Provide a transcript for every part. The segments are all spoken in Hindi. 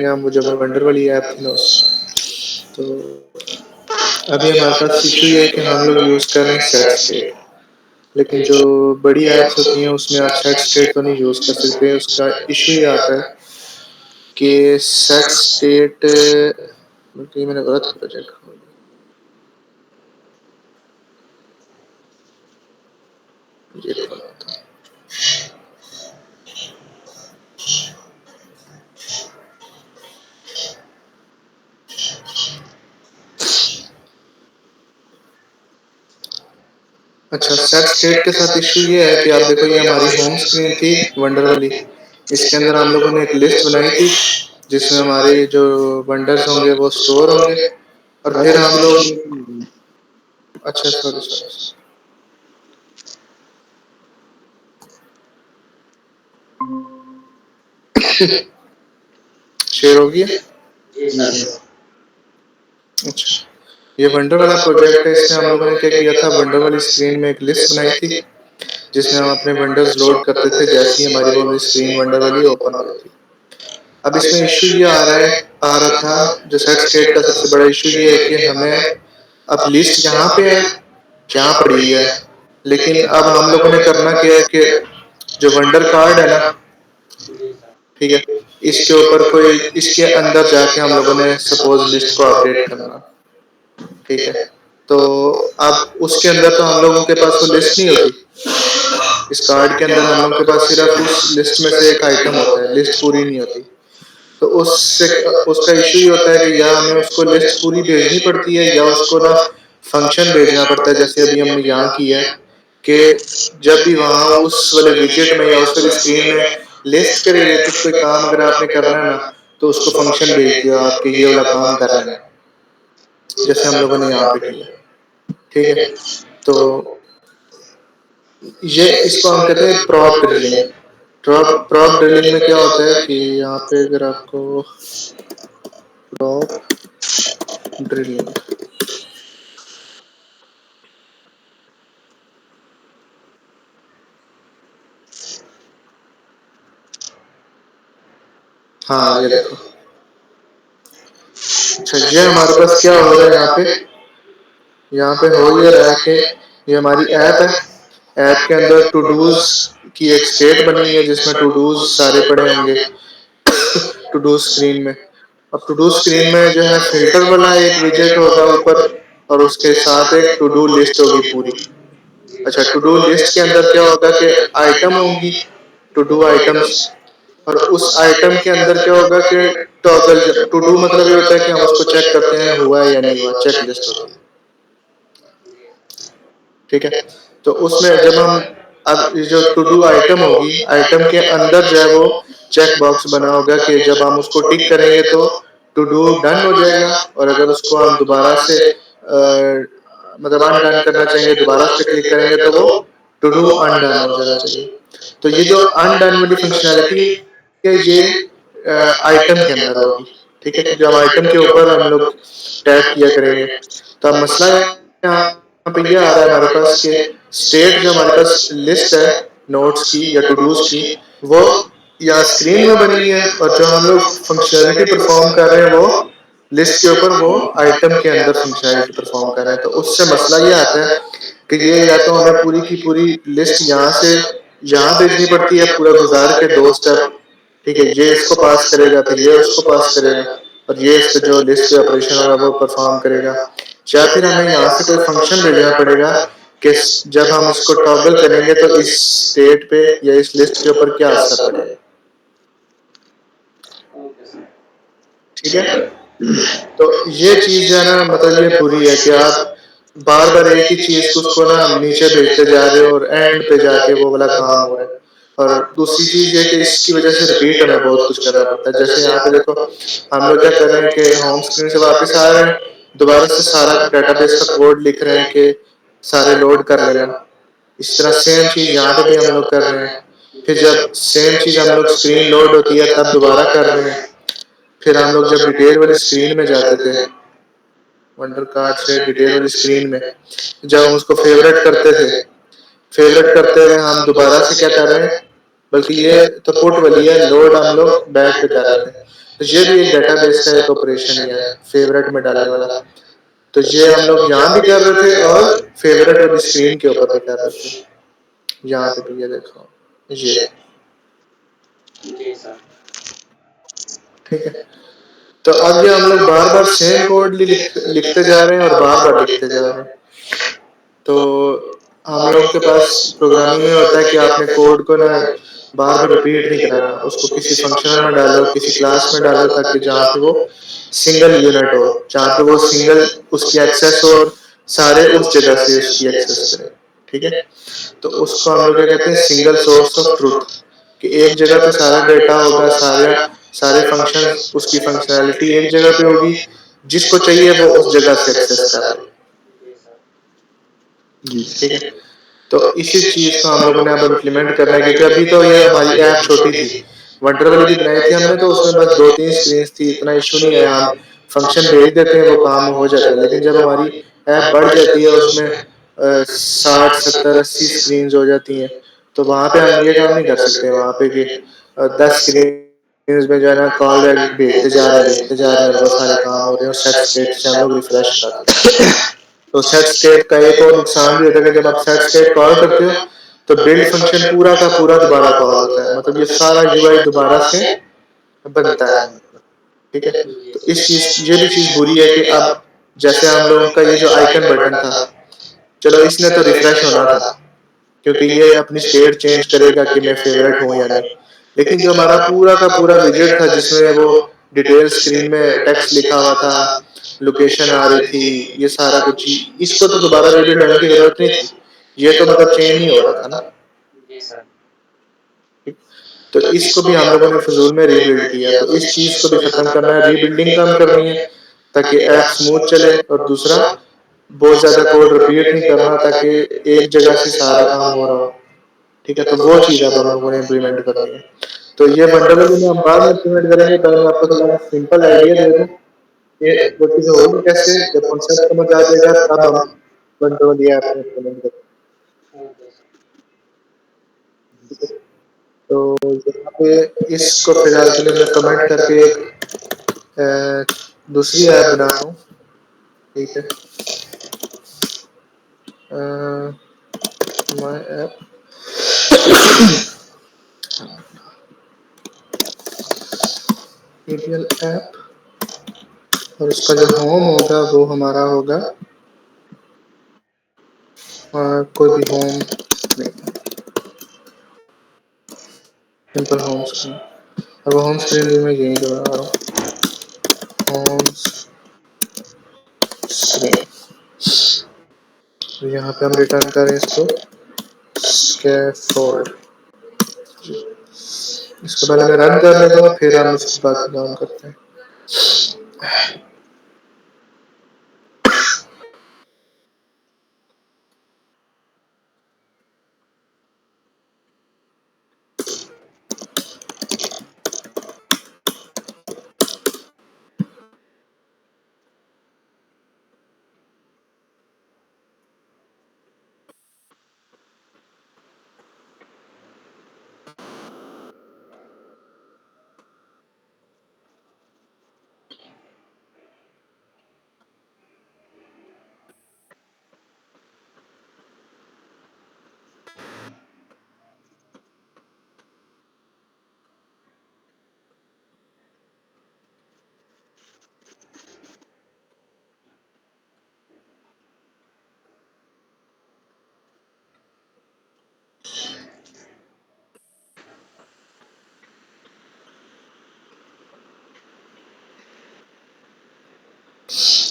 यहाँ वो जो वंडर वाली ऐप थी ना उसमें। तो अभी हमारे पास इश्यू ये है कि हम लोग यूज़ कर रहे हैं सेट स्टेट, लेकिन जो बड़ी ऐप्स होती हैं उसमें आप सेट स्टेट तो नहीं यूज़ कर सकते। उसका इश्यू ये आता है कि सेट स्टेट बल्कि मैंने गलत प्रोजेक्ट खोल लिया। ये खोला था। अच्छा, सेट स्टेट के साथ इश्यू ये है कि आप देखो ये हमारी होम स्क्रीन थी वंडर वाली। इसके अंदर हम लोगों ने एक लिस्ट बनाई थी जिसमें हमारे जो वंडर्स होंगे वो स्टोर होंगे और फिर हम लोग अच्छा सॉरी सॉरी शेयर हो गया। अच्छा, ये वंडर वाला प्रोजेक्ट है। इसमें हम लोगों ने क्या किया था, वंडर वाली स्क्रीन में एक लिस्ट बनाई थी जिसमें हम अपने वंडर्स लोड करते थे जैसे ही हमारी वो वाली स्क्रीन वंडर वाली ओपन हो रही थी। अब इसमें इश्यू ये आ रहा था, जो सेट स्टेट का सबसे बड़ा इश्यू ये है कि हमें अब लिस्ट यहाँ पे है, यहाँ पड़ी हुई है, लेकिन अब हम लोगों ने करना क्या है कि जो वंडर कार्ड है ना, ठीक है, इसके ऊपर कोई इसके अंदर जाके हम लोगों ने सपोज लिस्ट को अपडेट करना, ठीक है। तो अब उसके अंदर तो हम लोगों के पास वो लिस्ट नहीं होती। इस कार्ड के अंदर हम लोगों के पास सिर्फ उस लिस्ट में से एक आइटम होता है, लिस्ट पूरी नहीं होती। तो उससे उसका इशू ये होता है कि या हमें उसको लिस्ट पूरी भेजनी पड़ती है या उसको ना फंक्शन भेजना पड़ता है। जैसे अभी हमने यहाँ किया है कि जब भी वहाँ उस वाले विजेट में या उस वाली स्क्रीन में लिस्ट के रिलेटेड कोई काम अगर आपने करना है ना, तो उसको फंक्शन भेज दिया आपके ये वाला काम कर रहे हैं, जैसे हम लोगों ने यहाँ पे किया, ठीक है। तो ये इसको हम कहते हैं प्रॉप ड्रिलिंग। प्रॉप ड्रिलिंग में क्या होता है कि यहाँ पे अगर आपको प्रॉप ड्रिलिंग, हाँ ये देखो। अच्छा, ये हमारे पास क्या हो रहा है यहाँ पे हो ये रहा है कि ये हमारी ऐप है। ऐप के अंदर टू डूज की एक स्टेट बनी हुई है जिसमें टू डूज सारे पड़े होंगे टू डू स्क्रीन में। अब टू डू स्क्रीन में जो है फिल्टर वाला एक विजेट होगा ऊपर और उसके साथ एक टू डू लिस्ट होगी पूरी। अच्छा, टू डू लिस्ट के अंदर क्या होगा कि आइटम होंगी, टू डू आइटम्स, और उस आइटम के अंदर क्या होगा कि टॉगल। टू डू मतलब ये होता है कि हम उसको चेक करते हैं हुआ है या नहीं हुआ, चेक लिस्ट होती है, ठीक है। तो उसमें जब हम अब ये जो टू डू आइटम होगी, आइटम के अंदर जो है वो चेक बॉक्स बना होगा कि जब हम उसको टिक करेंगे तो टू डू डन हो जाएगा, और अगर उसको हम दोबारा से मतलब अनडन करना चाहेंगे, दोबारा उस पर क्लिक करेंगे तो वो टू डू अनडन हो जाना चाहिए। तो ये जो अनडन वाली फंक्शनैलिटी है ये आइटम के अंदर होगी, ठीक है। जब आइटम के ऊपर हम लोग टैप किया करेंगे तो अब मसला यहाँ पे ये आ रहा है हमारे पास कि स्टेट जो हमारे पास लिस्ट है नोट्स की या टू डूज की, वो यहाँ स्क्रीन में बनी है, और जो हम लोग फंक्शनैलिटी परफॉर्म कर रहे हैं वो लिस्ट के ऊपर वो आइटम के अंदर फंक्शनैलिटी परफॉर्म कर रहे हैं। तो उससे मसला ये आता है कि ये या तो हमें पूरी की पूरी लिस्ट यहाँ से यहाँ भेजनी पड़ती है पूरा गुजार के दो स्टेप, ठीक है। ये इसको पास करेगा, फिर ये उसको पास करेगा, और ये इस पे जो लिस्ट पे ऑपरेशन होगा वो परफॉर्म करेगा। या फिर हमें यहाँ से कोई फंक्शन भेजना पड़ेगा कि जब हम इसको टॉगल करेंगे तो इस स्टेट पे या इस लिस्ट के ऊपर क्या असर पड़ेगा, ठीक है। तो ये चीज जो है ना, मतलब ये बुरी है कि आप बार बार एक ही चीज को उसको ना नीचे भेजते जा रहे हो और एंड पे जाके वो वाला काम हो रहा है। और दूसरी चीज ये कि इसकी वजह से रिपीट हमें बहुत कुछ करना पड़ता है। जैसे यहाँ पे देखो हम लोग क्या कर रहे हैं कि होम स्क्रीन से वापस आ रहे हैं, दोबारा से सारा डेटाबेस का कोड लिख रहे हैं कि सारे लोड कर लेना। इस तरह सेम चीज यहाँ पे भी हम लोग कर रहे हैं। फिर जब सेम चीज हम लोग स्क्रीन लोड होती है तब दोबारा कर रहे हैं। फिर हम लोग जब डिटेल वाली स्क्रीन में जाते थे, वंडर कार्ड से डिटेल वाली स्क्रीन में जब हम उसको फेवरेट करते थे, फेवरेट करते हुए हम दोबारा से क्या कर रहे हैं, बल्कि ये तो पुट वाली है, लोड हम लोग बैक पे कर रहे थे। तो ये भी एक डेटाबेस का एक ऑपरेशन ही है, फेवरेट में डालने वाला। तो ये हम लोग यहाँ भी कर रहे थे और फेवरेट वाली स्क्रीन के ऊपर भी कर रहे थे। यहाँ पे भी ये देखो, ये जी सर। ठीक है। तो अब ये हम लोग बार बार सेम कोड लिखते जा रहे हैं और बार बार लिखते जा रहे हैं। तो हम लोगों के पास प्रोग्रामिंग में होता है कि आपने कोड को ना बार बार रिपीट नहीं कराना, उसको किसी फंक्शनल में डालो, किसी क्लास में डालो, ताकि जहाँ पे वो सिंगल यूनिट हो, जहाँ पे वो सिंगल उसकी एक्सेस हो और सारे उस जगह से उसकी एक्सेस करें। ठीक है। तो उसको हम लोग क्या कहते हैं, सिंगल सोर्स ऑफ ट्रूथ, कि एक जगह पे सारा डेटा होगा, सारे फंक्शंस, उसकी फंक्शनैलिटी एक जगह पे होगी, जिसको चाहिए वो उस जगह से एक्सेस कर ले। जी ठीक है। तो इसी चीज को हम लोगों ने अब इम्प्लीमेंट करना है, क्योंकि अभी तो ये हमारी ऐप छोटी थी, वंडर वाली भी बनाई थी हमने, तो उसमें बस 2-3 स्क्रीन थी, इतना इशू नहीं आया, हम फंक्शन भेज देते हैं, वो काम हो जाता है। लेकिन जब हमारी ऐप बढ़ जाती है, उसमें 60-70-80 स्क्रीन हो जाती हैं, तो वहाँ पे हम ये काम नहीं कर सकते, वहाँ पे कि 10 स्क्रीन में जो है ना कॉल बैक भेजते जा रहे हैं और वो सारे काम हो रहे हैं, और सेट स्टेट से हम लोग रिफ्रेश कराते हैं। तो सेट स्टेट का एक और नुकसान भी होता है कि जब आप सेट स्टेट कॉल करते हो, तो बिल्ड फंक्शन पूरा का पूरा दोबारा कॉल होता है, मतलब ये सारा यूआई दोबारा से बनता है। ठीक है। तो ये भी चीज बुरी है कि अब जैसे हम लोगों का ये जो आइकन बटन था, चलो इसने तो रिफ्रेश होना था, क्योंकि ये अपनी स्टेट चेंज करेगा कि मैं फेवरेट हूँ या नहीं। लेकिन जो हमारा पूरा का पूरा विजेट था, जिसमें वो डिटेल स्क्रीन में टेक्स्ट लिखा हुआ था, लोकेशन आ रही थी, ये सारा कुछ, इसको तो दोबारा रीबिल्ड होने की जरूरत नहीं थी, ये तो मतलब चेंज नहीं हो रहा था ना। जी सर। तो इसको भी हम लोगों ने फजूल में रीबिल्ड किया, तो इस चीज को भी खत्म करना है, रीबिल्डिंग कम करनी है, ताकि ऐप स्मूथ चले, और दूसरा बहुत ज्यादा कोड रिपीट नहीं करना, ताकि एक जगह से सारा काम हो रहा हो। ठीक है। तो वो चीज अब हम लोगों ने इम्प्लीमेंट करनी है। तो ये वंडरवली में हम बाद में इम्प्लीमेंट करेंगे, पहले मैं आपको थोड़ा सिंपल आइडिया दे दूं कि वो चीजें होगी कैसे। जब कॉन्सेप्ट समझ आ जाएगा तब हम वंडरवली ऐप में इम्प्लीमेंट करेंगे। ठीक है। तो यहाँ पे इसको फिलहाल के लिए मैं कमेंट करके एक दूसरी ऐप बना रहा हूँ। ठीक है। माय ऐप, एरियल ऐप, और उसका जो होम होगा वो हमारा होगा कोई भी होम नहीं, सिंपल होम स्क्रीन। और वो होम स्क्रीन भी मैं यहीं पे बना रहा हूँ, होम स्क्रीन। तो यहाँ पे हम रिटर्न करें इसको स्कैफोल्ड। इसको पहले मैं रन कर लेता हूँ, फिर हम इसके बाद काम करते हैं।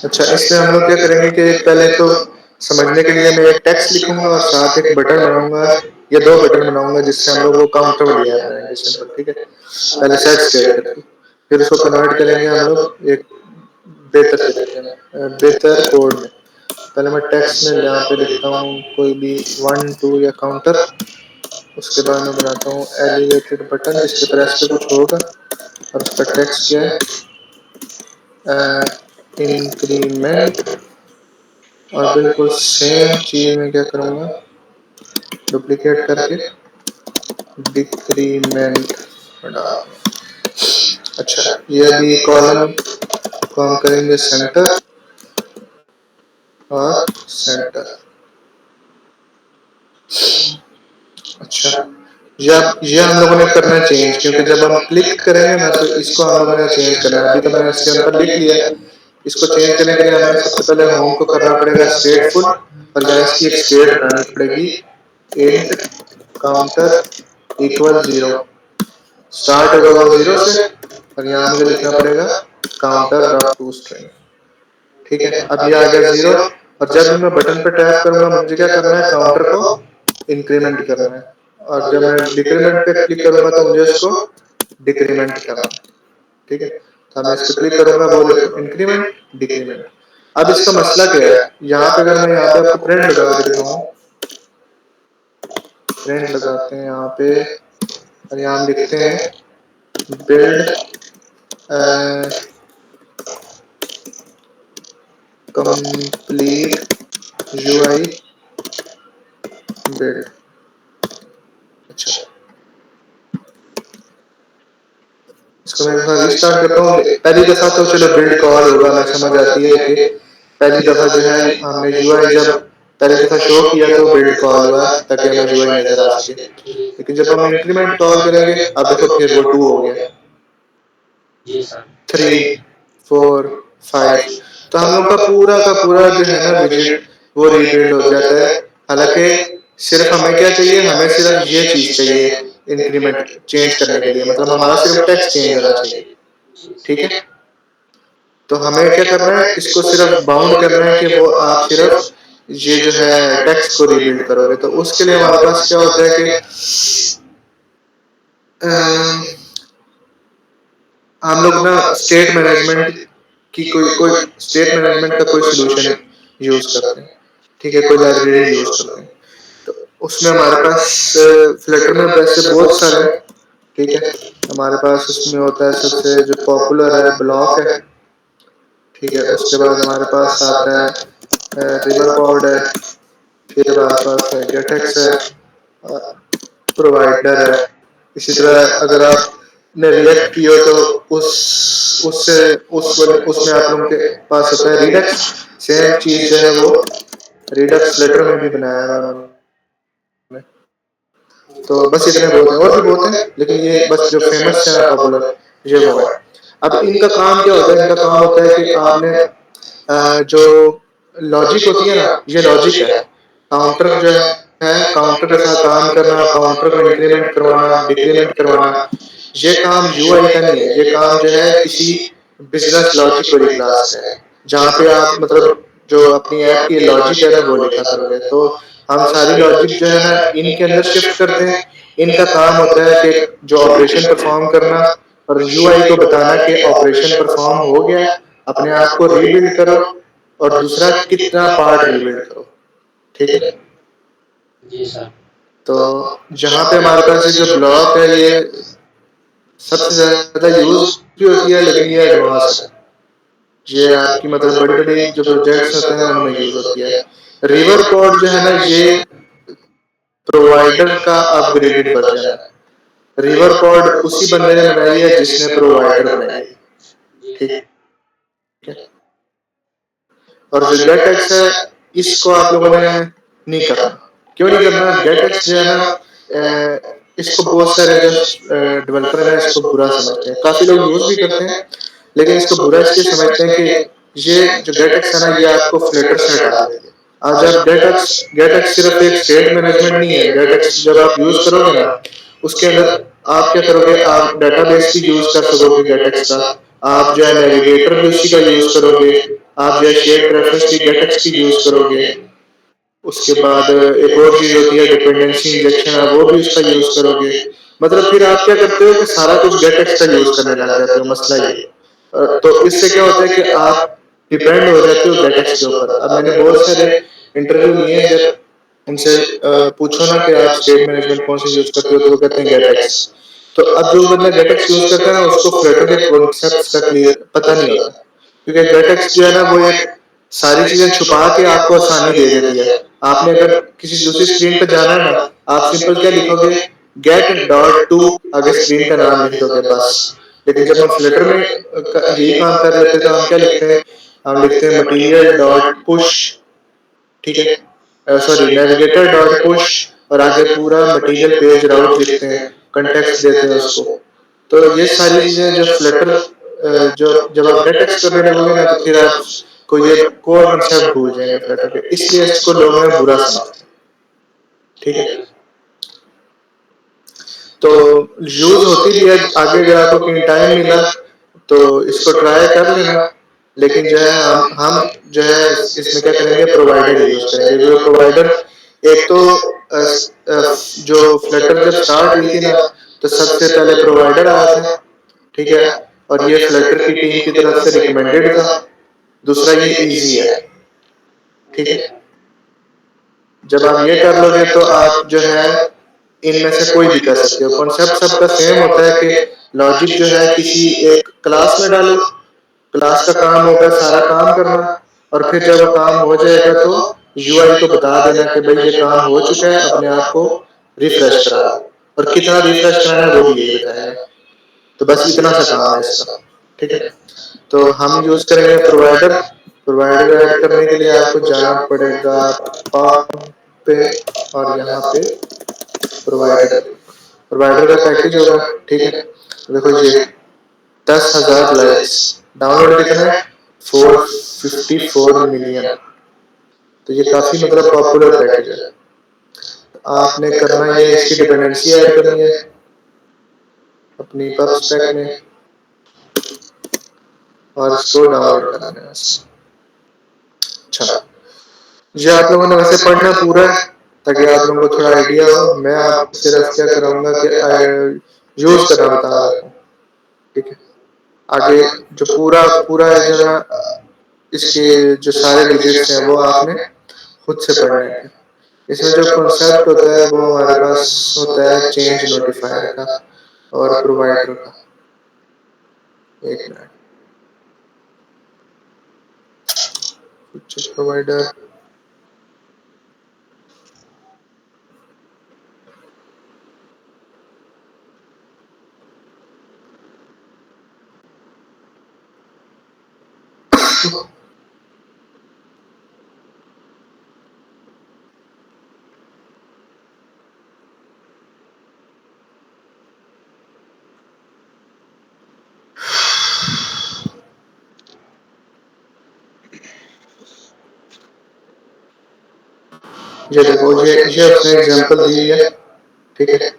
अच्छा, इसमें हम लोग क्या करेंगे कि पहले तो समझने के लिए मैं एक टेक्स्ट लिखूंगा और साथ एक बटन बनाऊंगा, या 2 बटन बनाऊंगा, जिससे हम लोग वो काउंटर वाली ऐप बनाएंगे सिंपल। ठीक है। पहले सेट स्टेट करके, फिर उसको कन्वर्ट करेंगे हम लोग एक बेहतर तरीके में, बेहतर कोड में। पहले मैं टेक्स्ट में यहाँ पे लिखता हूँ कोई भी 1 2 या काउंटर। उसके बाद मैं बनाता हूँ एलिवेटेड बटन, जिसके प्रेस पे कुछ होगा, और उसका टेक्स्ट क्या है, इंक्रीमेंट। और बिल्कुल सेम चीज मैं क्या करूँगा, डुप्लीकेट करके डिक्रीमेंट डाल, अच्छा, ये अभी कॉलम को हम करेंगे सेंटर और सेंटर। अच्छा, ये हम लोगों ने करना है चेंज, क्योंकि जब हम क्लिक करेंगे ना तो इसको हम लोगों ने चेंज करना है। अभी तो मैंने इसके ऊपर लिख लिया। इसको चेंज करने के लिए हमें सबसे पहले होम को करना पड़ेगा स्टेटफुल, और यहाँ इसकी एक स्टेट बनानी पड़ेगी, इंट काउंटर इक्वल 0। स्टार्ट होगा वो 0 से, और यहाँ मुझे लिखना पड़ेगा काउंटर डॉट टू स्ट्रिंग। ठीक है, अब ये आ गया 0, और जब भी मैं बटन पे टैप करूंगा मुझे क्या करना है, काउंटर को इंक्रीमेंट करना है, और जब मैं डिक्रीमेंट पे क्लिक करूंगा तो मुझे इसको डिक्रीमेंट करना है। ठीक है, तो मैं इस पे क्लिक करूंगा, वो देखो इंक्रीमेंट डिक्रीमेंट। अब इसका मसला क्या है, यहाँ पे अगर मैं यहाँ पे आपको प्रिंट लगा के दिखाऊं, प्रिंट लगाते हैं यहाँ पे, और यहाँ हम लिखते हैं बिल्ड कंप्लीट यूआई बिल्ड। अच्छा, इसको मैं एक बार रिस्टार्ट करता हूँ। पहली दफा तो चलो बिल्ड कॉल होगा, मैं समझ आती है कि पहली दफा जो है हमने यूआई जब पहली दफा शो किया तो बिल्ड कॉल हुआ ताकि हमें यूआई नजर आ सके। जी, लेकिन जब हम इंक्रीमेंट कॉल करेंगे, अब देखो फिर वो 2 हो गया, जी सर। 3 4 5। तो हम लोग का पूरा जो है ना विजिट वो रीबिल्ड हो जाता है। हालांकि सिर्फ हमें क्या चाहिए, हमें सिर्फ ये चीज चाहिए इंक्रीमेंट चेंज करने के लिए, मतलब हमारा सिर्फ टेक्स्ट चेंज होना चाहिए। ठीक है, तो हमें क्या करना है, इसको सिर्फ बाउंड करना है कि वो आप सिर्फ ये जो है टेक्स्ट को रीबिल्ड करोगे। तो उसके लिए हमारे पास क्या होता है कि हम लोग ना स्टेट मैनेजमेंट की कोई स्टेट मैनेजमेंट का कोई सोल्यूशन यूज करते हैं। ठीक है, कोई लाइब्रेरी यूज करते हैं। तो उसमें हमारे पास फ्लटर में वैसे बहुत सारे हैं। ठीक है, हमारे पास उसमें होता है सबसे जो पॉपुलर है ब्लॉक है। ठीक है, उसके बाद हमारे पास आता है रिवर पॉड है, फिर हमारे पास है गेटेक्स है, प्रोवाइडर है। इसी तरह अगर आपने रिएक्ट की हो तो उससे उसमें आप लोगों के पास होता है रिडक्स। सेम चीज जो है वो रिडक्स फ्लटर में भी बनाया है उन्होंने। तो बस इतने बहुत हैं, और भी बहुत हैं, लेकिन ये बस जो फेमस है ना पॉपुलर, ये वो है। अब इनका काम क्या होता है, इनका काम होता है कि आपने जो लॉजिक होती है ना, ये लॉजिक है। काउंटर जो है काउंटर के साथ काम करना, काउंटर को इंक्रीमेंट करवाना, डिक्रीमेंट करवाना, ये काम यूआई का नहीं है। ये काम जो है किसी बिजनेस लॉजिक वाली क्लास का है, जहाँ पे आप मतलब जो अपनी ऐप की लॉजिक है ना वो लिखा करोगे। तो हम सारी लॉजिक जो है ना इनके अंदर शिफ्ट करते हैं। इनका काम होता है कि जो ऑपरेशन परफॉर्म करना, और यूआई को बताना कि ऑपरेशन परफॉर्म हो गया, अपने आप को रीबिल्ड करो, और दूसरा कितना पार्ट रीबिल्ड करो। ठीक है, जी सर। तो जहाँ पे हमारे पास ये जो ब्लॉक है, ये सबसे ज्यादा यूज भी होती है, लेकिन ये एडवांस है। ये आपकी मतलब बड़ी बड़ी जो प्रोजेक्ट्स होते हैं उनमें यूज होती है। रिवर पॉड जो है ना, ये प्रोवाइडर का अपग्रेडेड वर्जन है। रिवर पॉड उसी बंदे ने बनाई है जिसने प्रोवाइडर बनाई है। ठीक है, और जो गेटएक्स है इसको आप लोगों ने नहीं करना। क्यों नहीं करना, गेटएक्स जो है ना इसको बहुत सारे जो डेवलपर है ना इसको बुरा समझते हैं। काफी लोग यूज भी करते हैं, लेकिन इसको बुरा इसलिए समझते हैं कि ये जो गेटएक्स है ना ये आपको फ्लटर से हटा देती है। आज आप गेटएक्स गेटएक्स सिर्फ एक स्टेट मैनेजमेंट नहीं है। गेटएक्स जब आप यूज करोगे ना, उसके अंदर आप क्या करोगे, आप डेटाबेस भी यूज कर सकोगे गेटएक्स का, आप जो है नेविगेटर भी उसी का यूज करोगे, आप जो है शेयर प्रेफरेंस भी गेटएक्स की यूज करोगे। उसके बाद एक और चीज होती है डिपेंडेंसी इंजेक्शन है, वो भी उसका यूज करोगे। मतलब फिर आप क्या करते हो कि सारा कुछ गेटएक्स का यूज करने लग जाते हो। मसला ये तो इससे क्या होता है कि आप डिपेंड हो जाते हो गेटएक्स के ऊपर। अब मैंने बहुत सारे इंटरव्यू लिए, जब उनसे पूछो ना कि आप स्टेट मैनेजमेंट कौन सा यूज करते हो, तो वो कहते हैं गेटएक्स। तो अब जो बंदा गेटएक्स यूज करता है ना उसको फ्लटर के कॉन्सेप्ट्स का क्लियर पता नहीं होता, क्योंकि गेटएक्स जो है ना वो एक सारी चीजें छुपा के आपको आसानी दे देती है। आपने अगर किसी दूसरी स्क्रीन पर जाना है ना, आप सिंपल क्या लिखोगे, गेट डॉट टू आगे स्क्रीन का नाम लिख दोगे बस। लेकिन जब हम फ्लटर में यही काम कर रहे होते हैं तो हम क्या लिखते हैं, हम लिखते हैं मटीरियल डॉट पुश, ठीक है, सॉरी नेविगेटर डॉट पुश, और आगे पूरा मटेरियल पेज राउट लिखते हैं, कंटेक्स्ट देते हैं उसको। तो ये सारी चीज़ें जो फ्लटर जो जब आप गेट एक्स करने लगोगे ना, तो फिर आप को ये कोर कंसेप्ट भूल जाएंगे फ्लटर के, इसलिए इसको लोग ना बुरा समझते हैं, ठीक है। तो यूज़ होती भी है आगे, अगर आपको कहीं टाइम मिला तो इसको ट्राई कर लेना। लेकिन जो है हम जो है इसमें क्या करेंगे, प्रोवाइडर यूज़ करेंगे, क्योंकि प्रोवाइडर एक तो जो फ्लटर जब स्टार्ट हुई थी ना, तो सबसे पहले प्रोवाइडर आया था, ठीक है, और ये फ्लटर की टीम की तरफ से रिकमेंडेड था। दूसरा ये इजी है, ठीक है। जब आप ये कर लोगे तो आप जो है इनमें से कोई भी कर सकते हो। कॉन्सेप्ट सबका सेम होता है कि लॉजिक जो है किसी एक क्लास में डालो, क्लास का काम होगा सारा काम करना, और फिर जब वो काम हो जाएगा तो यूआई को बता देना कि भाई ये काम हो चुका है, अपने आप को रिफ्रेश करा लो, और कितना रिफ्रेश कराना है वो भी यही बताएगा। तो बस इतना सा काम है इसका, ठीक है। तो हम यूज़ करेंगे प्रोवाइडर। प्रोवाइडर ऐड करने के लिए आपको जाना पड़ेगा पब पे, और यहाँ पे प्रोवाइडर, प्रोवाइडर का पैकेज होगा, ठीक है। देखो ये 10,000 लाइक्स, डाउनलोड कितना है, 454 मिलियन। तो ये काफ़ी मतलब पॉपुलर पैकेज है। आपने करना ये, इसकी डिपेंडेंसी ऐड करनी है अपनी पब स्पेक में, और इसको डाउनलोड कर लेना है। अच्छा, ये आप लोगों ने वैसे पढ़ना पूरा है ताकि आप लोगों को थोड़ा आइडिया हो। मैं आपको सिर्फ क्या कराऊंगा कि यूज़ करना बता रहा हूँ, ठीक है। आगे जो पूरा पूरा है जो ना, इसके जो सारे डिजिट्स हैं वो आपने खुद से पढ़ने हैं। इसमें जो कॉन्सेप्ट होता है वो हमारे पास होता है चेंज नोटिफायर का और प्रोवाइडर का। एक मिनट, प्रोवाइडर, ये देखो, ये उसने एग्जांपल दी है, ठीक है।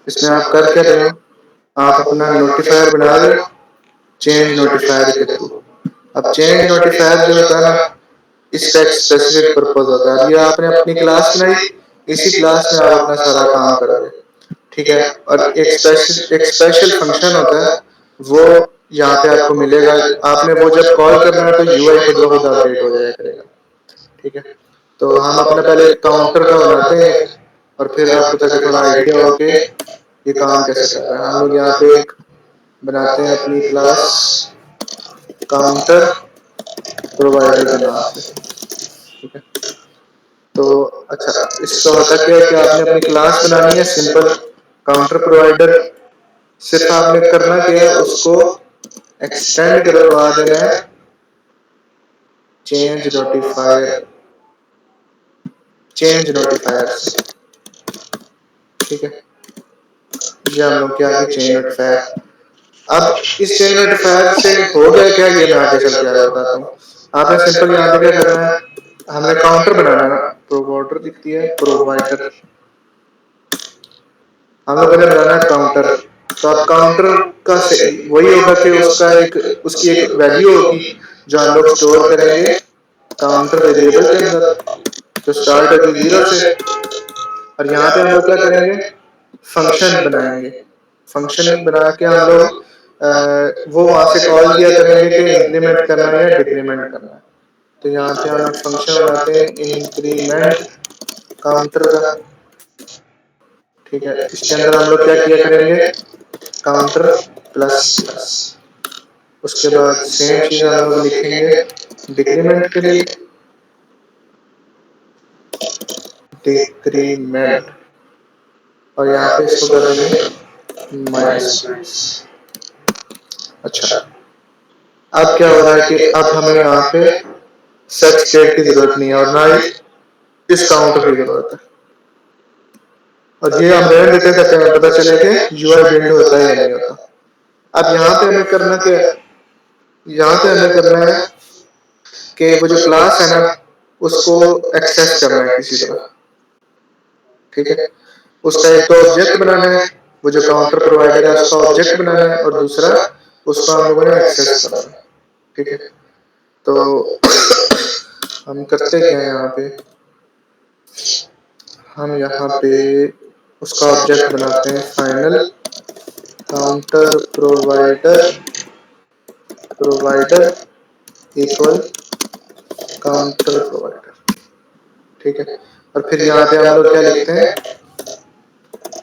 इसमें आप कर क्या रहे हो, आप अपना नोटिफायर बना रहे हो चेंज नोटिफायर के थ्रू। अब चेंज नोटिफायर जो होता है ना, इसका एक स्पेसिफिक पर्पज होता है। अब ये आपने अपनी क्लास बनाई, इसी क्लास में आप अपना सारा काम करोगे, ठीक है। और एक स्पेशल फंक्शन होता है, वो यहाँ पे आपको मिलेगा। आपने वो जब कॉल करना है तो यूआई खुद ब खुद अपडेट हो जाया करेगा, ठीक है। तो हम अपना पहले काउंटर का बनाते हैं एक, और फिर आपको ताकि थोड़ा आइडिया हो कि ये काम कैसे कर रहा है। हम लोग यहाँ पे एक बनाते हैं अपनी क्लास काउंटर प्रोवाइडर के नाम से, ठीक है। तो अच्छा, इसका होता क्या है कि आपने अपनी क्लास बनानी है सिंपल काउंटर प्रोवाइडर। सिर्फ आपने करना क्या है, उसको एक्सटेंड करवा देना है चेंज नोटिफायर, चेंज नोटिफायर से, ठीक है। ये हम लोग के आगे चेंज नोटिफायर। अब इस चेंज नोटिफायर से हो गया क्या, ये मैं आगे चल के आगे बताता हूँ। आपने सिंपल यहाँ पे क्या करना है, हमने काउंटर बनाना है ना, प्रोवाइडर दिखती है, प्रोवाइडर, हम लोगों ने बनाना है काउंटर। तो अब काउंटर का वही होगा कि उसका एक उसकी एक वैल्यू होगी जो हम लोग स्टोर करेंगे काउंटर वेरिएबल के अंदर, जो स्टार्ट होगी 0 से। और यहाँ पे हम लोग क्या करेंगे, फंक्शन बनाएंगे। फंक्शन बना के हम लोग वो वहाँ से कॉल किया करेंगे कि इंक्रीमेंट करना है या डिक्रीमेंट करना है। तो यहाँ पे हम एक फंक्शन बनाते हैं इंक्रीमेंट काउंटर का, ठीक है। इसके अंदर हम लोग क्या किया करेंगे, काउंटर प्लस प्लस, उसके बाद सेम चीज़ हम लोग लिखेंगे डिक्रीमेंट के लिए, डिक्रीमेंट, और यहाँ पे इसको कर देंगे माइनस माइनस, अच्छा, अब क्या हो रहा है कि अब हमें यहाँ पे सेट स्टेट की जरूरत नहीं है और ना ही इस काउंटर की जरूरत है, और ये हम रहने देते हैं ताकि हमें पता चले कि यूआई बिल्ड होता है या नहीं होता। अब यहाँ पे हमें करना क्या, यहाँ पे हमें करना है कि वो जो क्लास है ना उसको एक्सेस करना है किसी तरह, ठीक है। उसका एक तो ऑब्जेक्ट बनाना है, वो जो काउंटर प्रोवाइडर है उसका ऑब्जेक्ट बनाना है, और दूसरा उसको हम लोगों ने एक्सेस करना है, ठीक है। तो हम करते क्या है यहाँ पे, हम यहाँ पे उसका ऑब्जेक्ट बनाते हैं final counter provider provider equal counter provider, ठीक है। और फिर यहाँ पे हम लोग क्या लिखते हैं,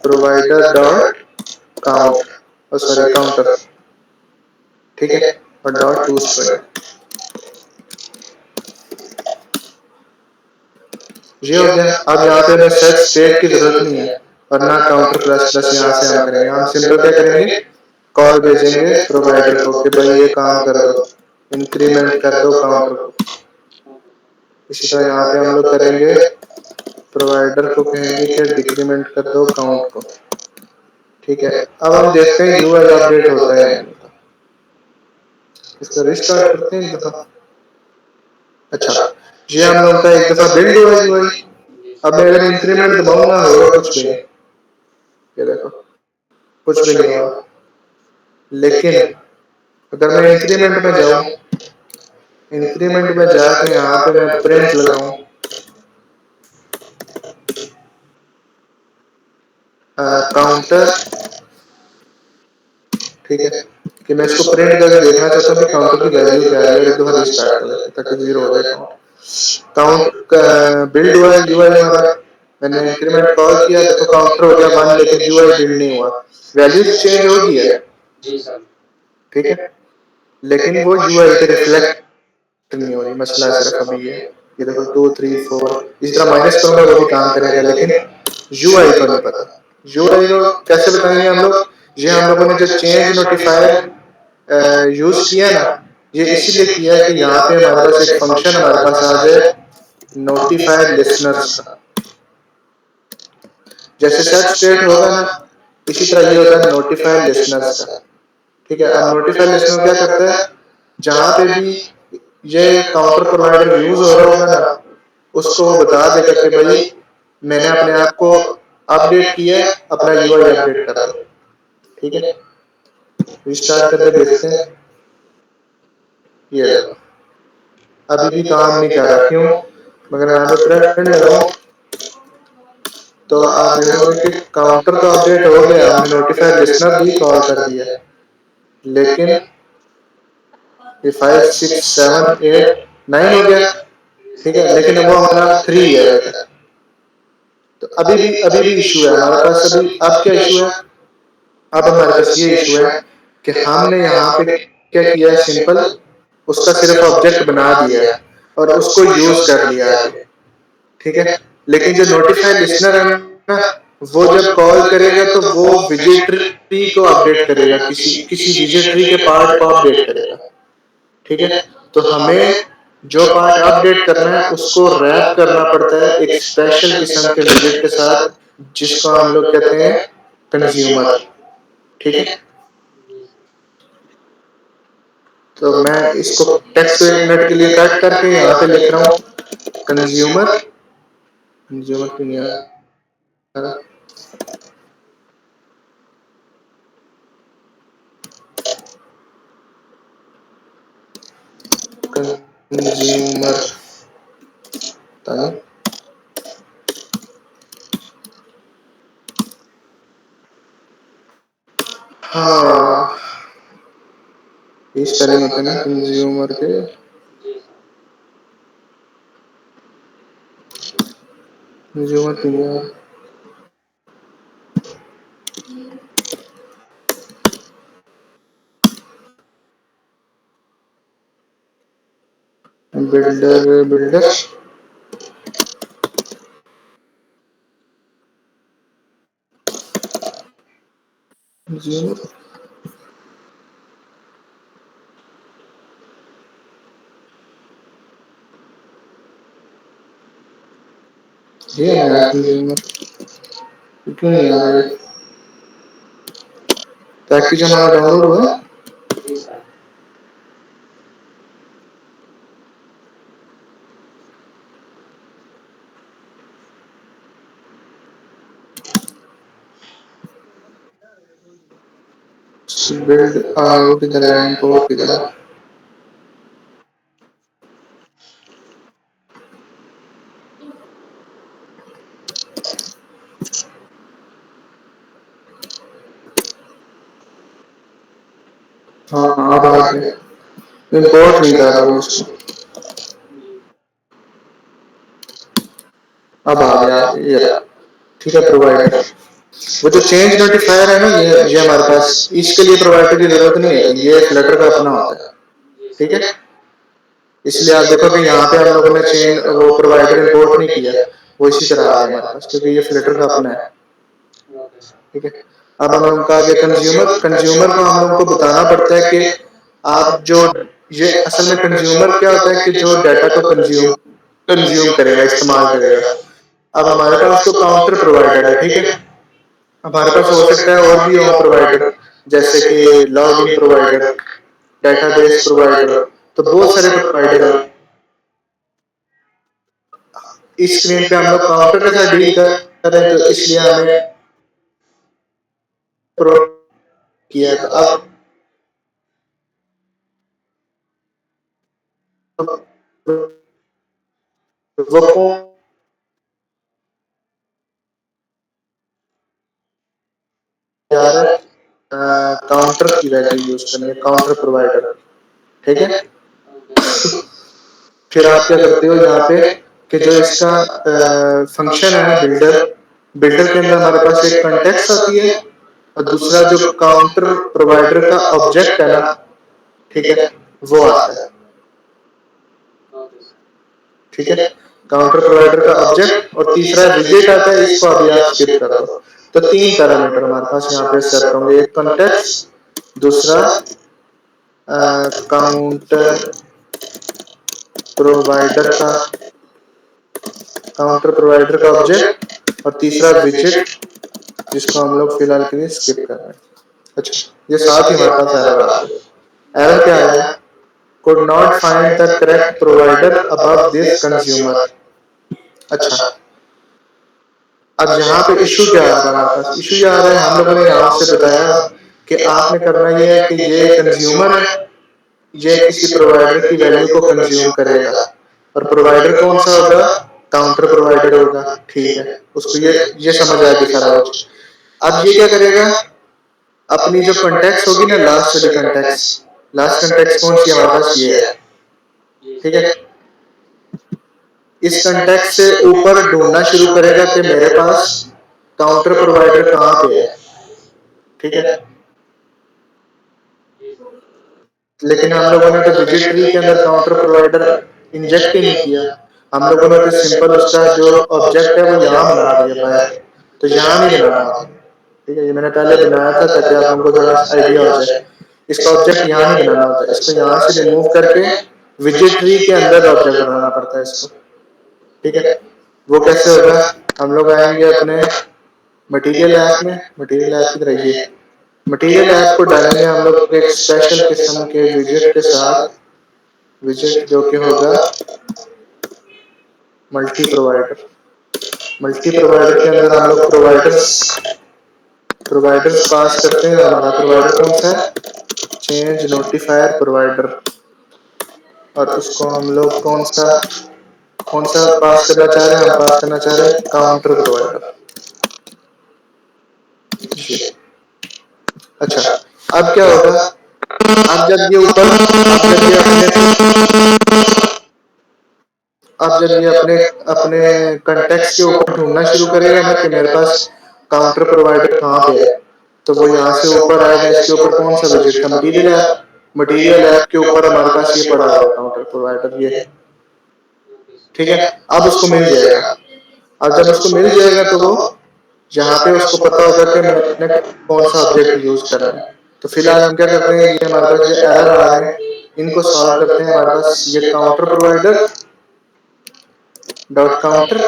प्रोवाइडर डॉट काउंट, और सॉरी काउंटर, ठीक है, और डॉट टू स्ट्रिंग। ये हो गया। अब यहाँ पे हमें सेट स्टेट की जरूरत नहीं है और ना काउंटर प्लस प्लस यहाँ से हम करेंगे, हम सिंपल क्या करेंगे, कॉल भेजेंगे प्रोवाइडर को कि भाई ये काम कर दो, इंक्रीमेंट कर दो काउंटर को। इसी तरह यहाँ पे हम लोग करेंगे, प्रोवाइडर को कहेंगे कि डिक्रीमेंट कर दो काउंट को, ठीक है। अब हम देखते हैं यूआई अपडेट होता है या नहीं होता। इसको रिस्टार्ट करते हैं एक दफा। अच्छा, ये हम लोगों का एक दफा बिल्ड हुआ यूआई। अब मैं अगर इंक्रीमेंट दबाऊंगा होगा कुछ भी नहीं, ये देखो कुछ भी नहीं हुआ। लेकिन अगर मैं इंक्रीमेंट में जाऊं, इंक्रीमेंट में जाके यहाँ पे मैं प्रिंट लगाऊं काउंटर, ठीक है, कि मैं इसको प्रिंट करके देखना चाहता हूँ कि काउंटर की वैल्यू क्या आ रही है, और एक दफा रिस्टार्ट कर देते हैं ताकि जीरो हो जाए काउंट। काउंट बिल्ड हुआ है यूआई हमारा, मैंने इंक्रीमेंट कॉल किया, देखो काउंटर हो गया 1, लेकिन यूआई बिल्ड नहीं हुआ। वैल्यू तो चेंज होगी है, जी सर, ठीक है, लेकिन वो यूआई पे रिफ्लेक्ट नहीं हो रही। मसला सिर्फ अभी ये देखो 2 3 4 इस तरह माइनस करूंगा वो भी काम करेगा, लेकिन यूआई को नहीं पता। यूआई को कैसे बताएंगे हम लोग, ये हम लोगों ने जो चेंज नोटिफायर यूज किया ना, ये इसीलिए किया है कि यहाँ पे हमारे पास एक फंक्शन हमारे पास आ जाए नोटिफाई लिसनर्स का। जैसे सेट स्टेट होगा ना, इसी तरह ये होता है नोटिफाई लिसनर्स का, ठीक है। अब नोटिफाई लिसनर क्या करता है, जहाँ पे भी ये काउंटर प्रोवाइडर यूज हो रहा होगा ना, उसको वो बता देगा कि भाई मैंने अपने आप को अपडेट किया है, अपना यूआई अपडेट कर दो, ठीक है। रिस्टार्ट करके देखते हैं, ये देखो अभी भी काम नहीं कर रहा, क्यों, मगर यहाँ पे प्रिंट लगाऊं तो आप देखोगे कि काउंटर तो अपडेट हो गया, हमने नोटिफाई लिसनर भी कॉल कर दिया, लेकिन ये 5 6 7 8 9 हो गया, ठीक है, लेकिन वो हमारा 3 है अभी तक। तो अभी भी इशू है हमारे पास। अभी अब क्या इशू है, अब हमारे पास ये इशू है कि हमने यहाँ पे क्या किया है, सिंपल उसका सिर्फ ऑब्जेक्ट बना दिया है और उसको यूज कर लिया आगे, ठीक है। लेकिन जो नोटिफाई लिसनर है ना, वो जब कॉल करेगा तो वो विजिटरी को अपडेट करेगा, किसी किसी विजिटरी के पार्ट को अपडेट करेगा, ठीक है। तो हमें जो पार्ट अपडेट करना है उसको रैप करना पड़ता है एक स्पेशल किस्म के विजिट के साथ, जिसको हम लोग कहते हैं कंज्यूमर, ठीक है। तो मैं इसको टेक्स्ट को 1 मिनट के लिए कट करके यहाँ पे लिख रहा हूँ कंज्यूमर, कंज्यूमर क्यों नहीं आ रहा, कंज्यूमर तानी, हाँ ये स्पेलिंग होते हैं ना कंज्यूमर के, कंज्यूमर क्यों नहीं आ रहा, बिल्डर बिल्डर कंज्यूमर, दिया ना यार कंज्यूमर, क्यों नहीं आ रहा ये पैकेज हमारा डाउनलोड हुआ है। जी सर। बिल्ड वो किधर है, इंपोर्ट किधर है। हाँ अब आ गया, इंपोर्ट नहीं कर रहा वो उसको। अब आ गया ये रहा। ठीक है प्रोवाइडर, वो जो चेंज नोटिफायर है ना, ये हमारे पास इसके लिए प्रोवाइडर की जरूरत नहीं है, ये फ्लटर का अपना होता है। ठीक है, इसलिए आप देखो कि यहाँ पे हम लोगों ने चेन वो प्रोवाइडर इंपोर्ट नहीं किया, वो इसी तरह आ गया हमारे पास क्योंकि ये फ्लटर का अपना है। ठीक है, अब हम लोगों का आगे कंज्यूमर, कंज्यूमर को हम लोगों को बताना पड़ता है कि आप जो ये असल में कंज्यूमर क्या होता है कि जो डाटा को कंज्यूम कंज्यूम करेगा, इस्तेमाल करेगा। अब हमारे पास तो काउंटर प्रोवाइडर है। ठीक है, हमारे पास हो सकता है और भी हो प्रोवाइडर, जैसे कि log in provider, database provider, तो बहुत सारे प्रोवाइडर हैं। इस स्क्रीन पे हम लोग काउंटर के साथ डील कर रहे हैं, तो इसलिए हमें किया है। तो अब वो जा रहा है काउंटर की वैल्यू यूज करनी है, काउंटर प्रोवाइडर। ठीक है, फिर आप क्या करते हो यहाँ पे कि जो इसका फंक्शन है बिल्डर, बिल्डर के अंदर हमारे पास एक कंटेक्स्ट आती है और दूसरा जो काउंटर प्रोवाइडर का ऑब्जेक्ट है ना, ठीक है, वो आता है। ठीक है, काउंटर प्रोवाइडर का ऑब्जेक्ट और तीसरा विजेट आता है, इसको अभी आप स्किप कर दो। तो तीन पैरामीटर हमारे पास यहाँ पे सेट होंगे, एक कंटेक्स्ट, दूसरा काउंटर प्रोवाइडर का, काउंटर प्रोवाइडर का ऑब्जेक्ट और तीसरा विजेट, जिसको हम लोग फिलहाल के लिए स्किप कर रहे हैं। अच्छा, ये साथ ही हमारे पास एरर आ गया। एरर क्या आया? could not find the correct provider above this consumer। अच्छा, अब यहाँ पे इशू क्या आ रहा है हमारे पास? इशू ये आ रहा है, हम लोगों ने यहाँ से बताया कि आपने करना ये है कि ये कंज्यूमर है, ये किसी प्रोवाइडर की वैल्यू को कंज्यूम करेगा और प्रोवाइडर कौन सा होगा? काउंटर प्रोवाइडर होगा। ठीक है, उसको ये समझ आ गई सारा कुछ। अब ये क्या करेगा? अपनी जो कॉन्टेक्स्ट होगी ना, लास्ट वाली कॉन्टेक्स्ट, लास्ट कॉन्टेक्स्ट कौन सी हमारे पास? ये है। ठीक है, इस कॉन्टेक्स्ट से ऊपर ढूंढना शुरू करेगा कि मेरे पास काउंटर प्रोवाइडर कहाँ पे है। ठीक है, लेकिन हम लोगों ने तो विजिट ट्री के अंदर काउंटर प्रोवाइडर इंजेक्ट ही नहीं किया। हम लोगों ने तो सिंपल उसका जो ऑब्जेक्ट है वो यहाँ बना दिया बाहर, तो यहाँ नहीं बनाना होता। ठीक है, ये मैंने पहले बनाया था ताकि आप लोगों को थोड़ा आइडिया हो जाए। इसका ऑब्जेक्ट यहाँ नहीं बनाना होता, इसको यहाँ से रिमूव करके विजिट ट्री के अंदर ऑब्जेक्ट बनाना पड़ता है इसको। ठीक है, वो कैसे होगा? हम लोग आएंगे अपने मटेरियल ऐप में, मटेरियल ऐप की तरह, ये मटेरियल ऐप को डालेंगे हम लोग एक स्पेशल किस्म के विजेट के साथ, विजेट जो कि होगा मल्टी प्रोवाइडर। मल्टी प्रोवाइडर के अंदर हम लोग प्रोवाइडर्स पास करते हैं। हमारा प्रोवाइडर कौन सा है? Change notifier provider. और उसको हम लोग कौन सा पास करना चाह रहे हैं? हम पास करना चाह रहे हैं काउंटर प्रोवाइडर। अच्छा, अब क्या होगा? अब जब ये ऊपर, अब जब ये अपने अपने कंटेक्स्ट के ऊपर ढूंढना शुरू करेगा ना कि मेरे पास काउंटर प्रोवाइडर कहाँ पे है, तो वो यहाँ से ऊपर आएगा। इसके ऊपर कौन सा विजिट था? Material app. मटेरियल ऐप के ऊपर हमारे पास ये पड़ा होगा काउंटर प्रोवाइडर, ये। ठीक है, अब उसको मिल जाएगा। अब जब उसको मिल जाएगा तो वो यहाँ पे उसको पता होगा कि मैंने कौन सा ऑब्जेक्ट यूज करना है। तो फिलहाल हम क्या करते हैं, ये हमारे पास जो एरर आ रहे हैं इनको सॉल्व करते हैं। हमारे पास ये काउंटर प्रोवाइडर डॉट काउंटर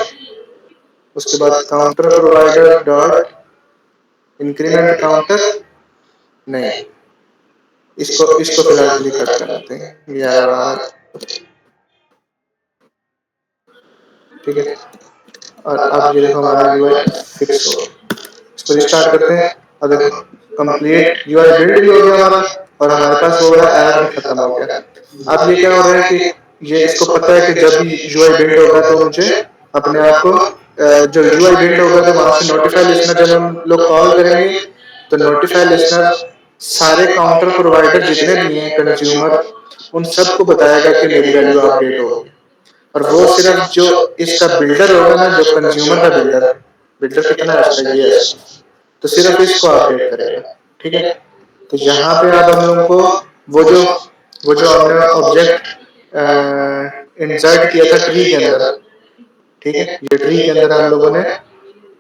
उसके बाद counter provider dot increment counter, नहीं, इसको इसको फिलहाल के लिए कट कर देते हैं, ये एरर आ रहा है। ठीक है, और अब ये देखो हमारा यूआई फिक्स हो गया। इसको रिस्टार्ट करते हैं और देखो कंप्लीट यूआई बिल्ड भी हो गया हमारा, और हमारे पास वो वाला एरर भी खत्म हो गया। अब ये क्या हो रहा है कि ये इसको पता है कि जब भी यूआई बिल्ड होगा तो मुझे अपने आप को जो यूआई बिल्ड होगा तो वहां से नोटिफाई लिसनर जब हम लोग कॉल करेंगे तो नोटिफाई लिसनर सारे काउंटर प्रोवाइडर जितने भी हैं कंज्यूमर उन सबको बताएगा कि मेरी वैल्यू अपडेट हो गई। और वो सिर्फ जो इसका बिल्डर होगा ना, जो कंज्यूमर का बिल्डर, बिल्डर कितना है उसका, ये है सिर्फ, तो सिर्फ इसको अपडेट करेगा। ठीक है, तो यहाँ पे अब हम लोगों को वो जो हमने ऑब्जेक्ट इंसर्ट किया था ट्री के अंदर, ठीक है, ये ट्री के अंदर हम लोगों ने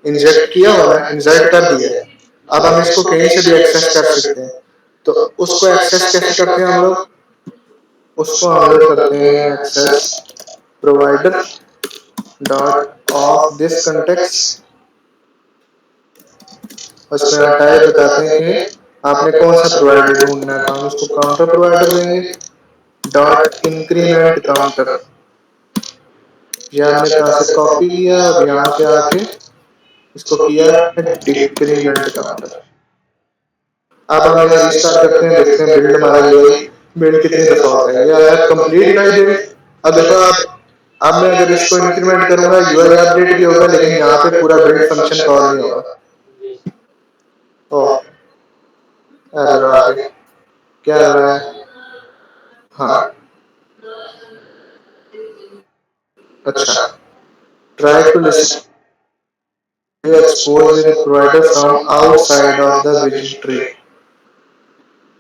इंजेक्ट किया हुआ ना, इंसर्ट कर दिया है। अब हम इसको कहीं से भी एक्सेस कर सकते हैं। तो उसको एक्सेस कैसे करते हैं हम लोग, उसको हम लोग करते हैं access provider dot of this context, उसको यहाँ टाइप बताते हैं कि आपने कौन सा प्रोवाइडर ढूंढना है, तो हम उसको काउंटर प्रोवाइडर देंगे डॉट इंक्रीमेंट काउंटर। ये हमने कहाँ से कॉपी किया और यहाँ पे आके इसको किया है डिक्रीमेंट काउंटर। अब हम यहाँ रिस्टार्ट करते हैं, देखते हैं बिल्ड हमारा यूआई बिल्ड कितनी दफा होता है। ये आया कंप्लीट यूआई बिल्ड। अब देखो अब मैं अगर इसको इंक्रीमेंट करूंगा यूआई अपडेट भी होगा, लेकिन यहाँ पे पूरा बिल्ड फंक्शन कॉल नहीं होगा। ओह, एरर आ गया, क्या एरर आया? हाँ, अच्छा, try to listen expose with provider from outside of the vision tree।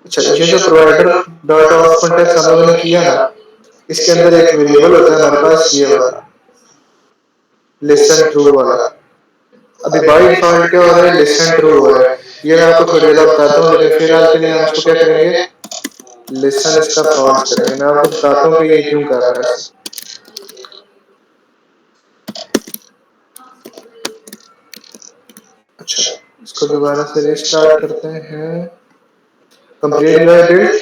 अच्छा, ये जो प्रोवाइडर डॉट ऑफ कॉन्टेक्स्ट हम लोगों ने किया ना, इसके अंदर एक वेरिएबल होता है हमारे पास, ये वाला लिसन ट्रू वाला। अभी बाय डिफॉल्ट क्या हो रहा है, लिसन ट्रू हो रहा है। ये मैं आपको थोड़ी देर बताता हूँ, लेकिन फिलहाल के लिए हम इसको क्या करेंगे, लिसन इसका फॉल्स करेंगे। मैं आपको बताता हूँ कि ये क्यों कर रहा है ऐसे। अच्छा, इसको दोबारा से रिस्टार्ट करते हैं, कंप्लीट यूआई बिल्ड।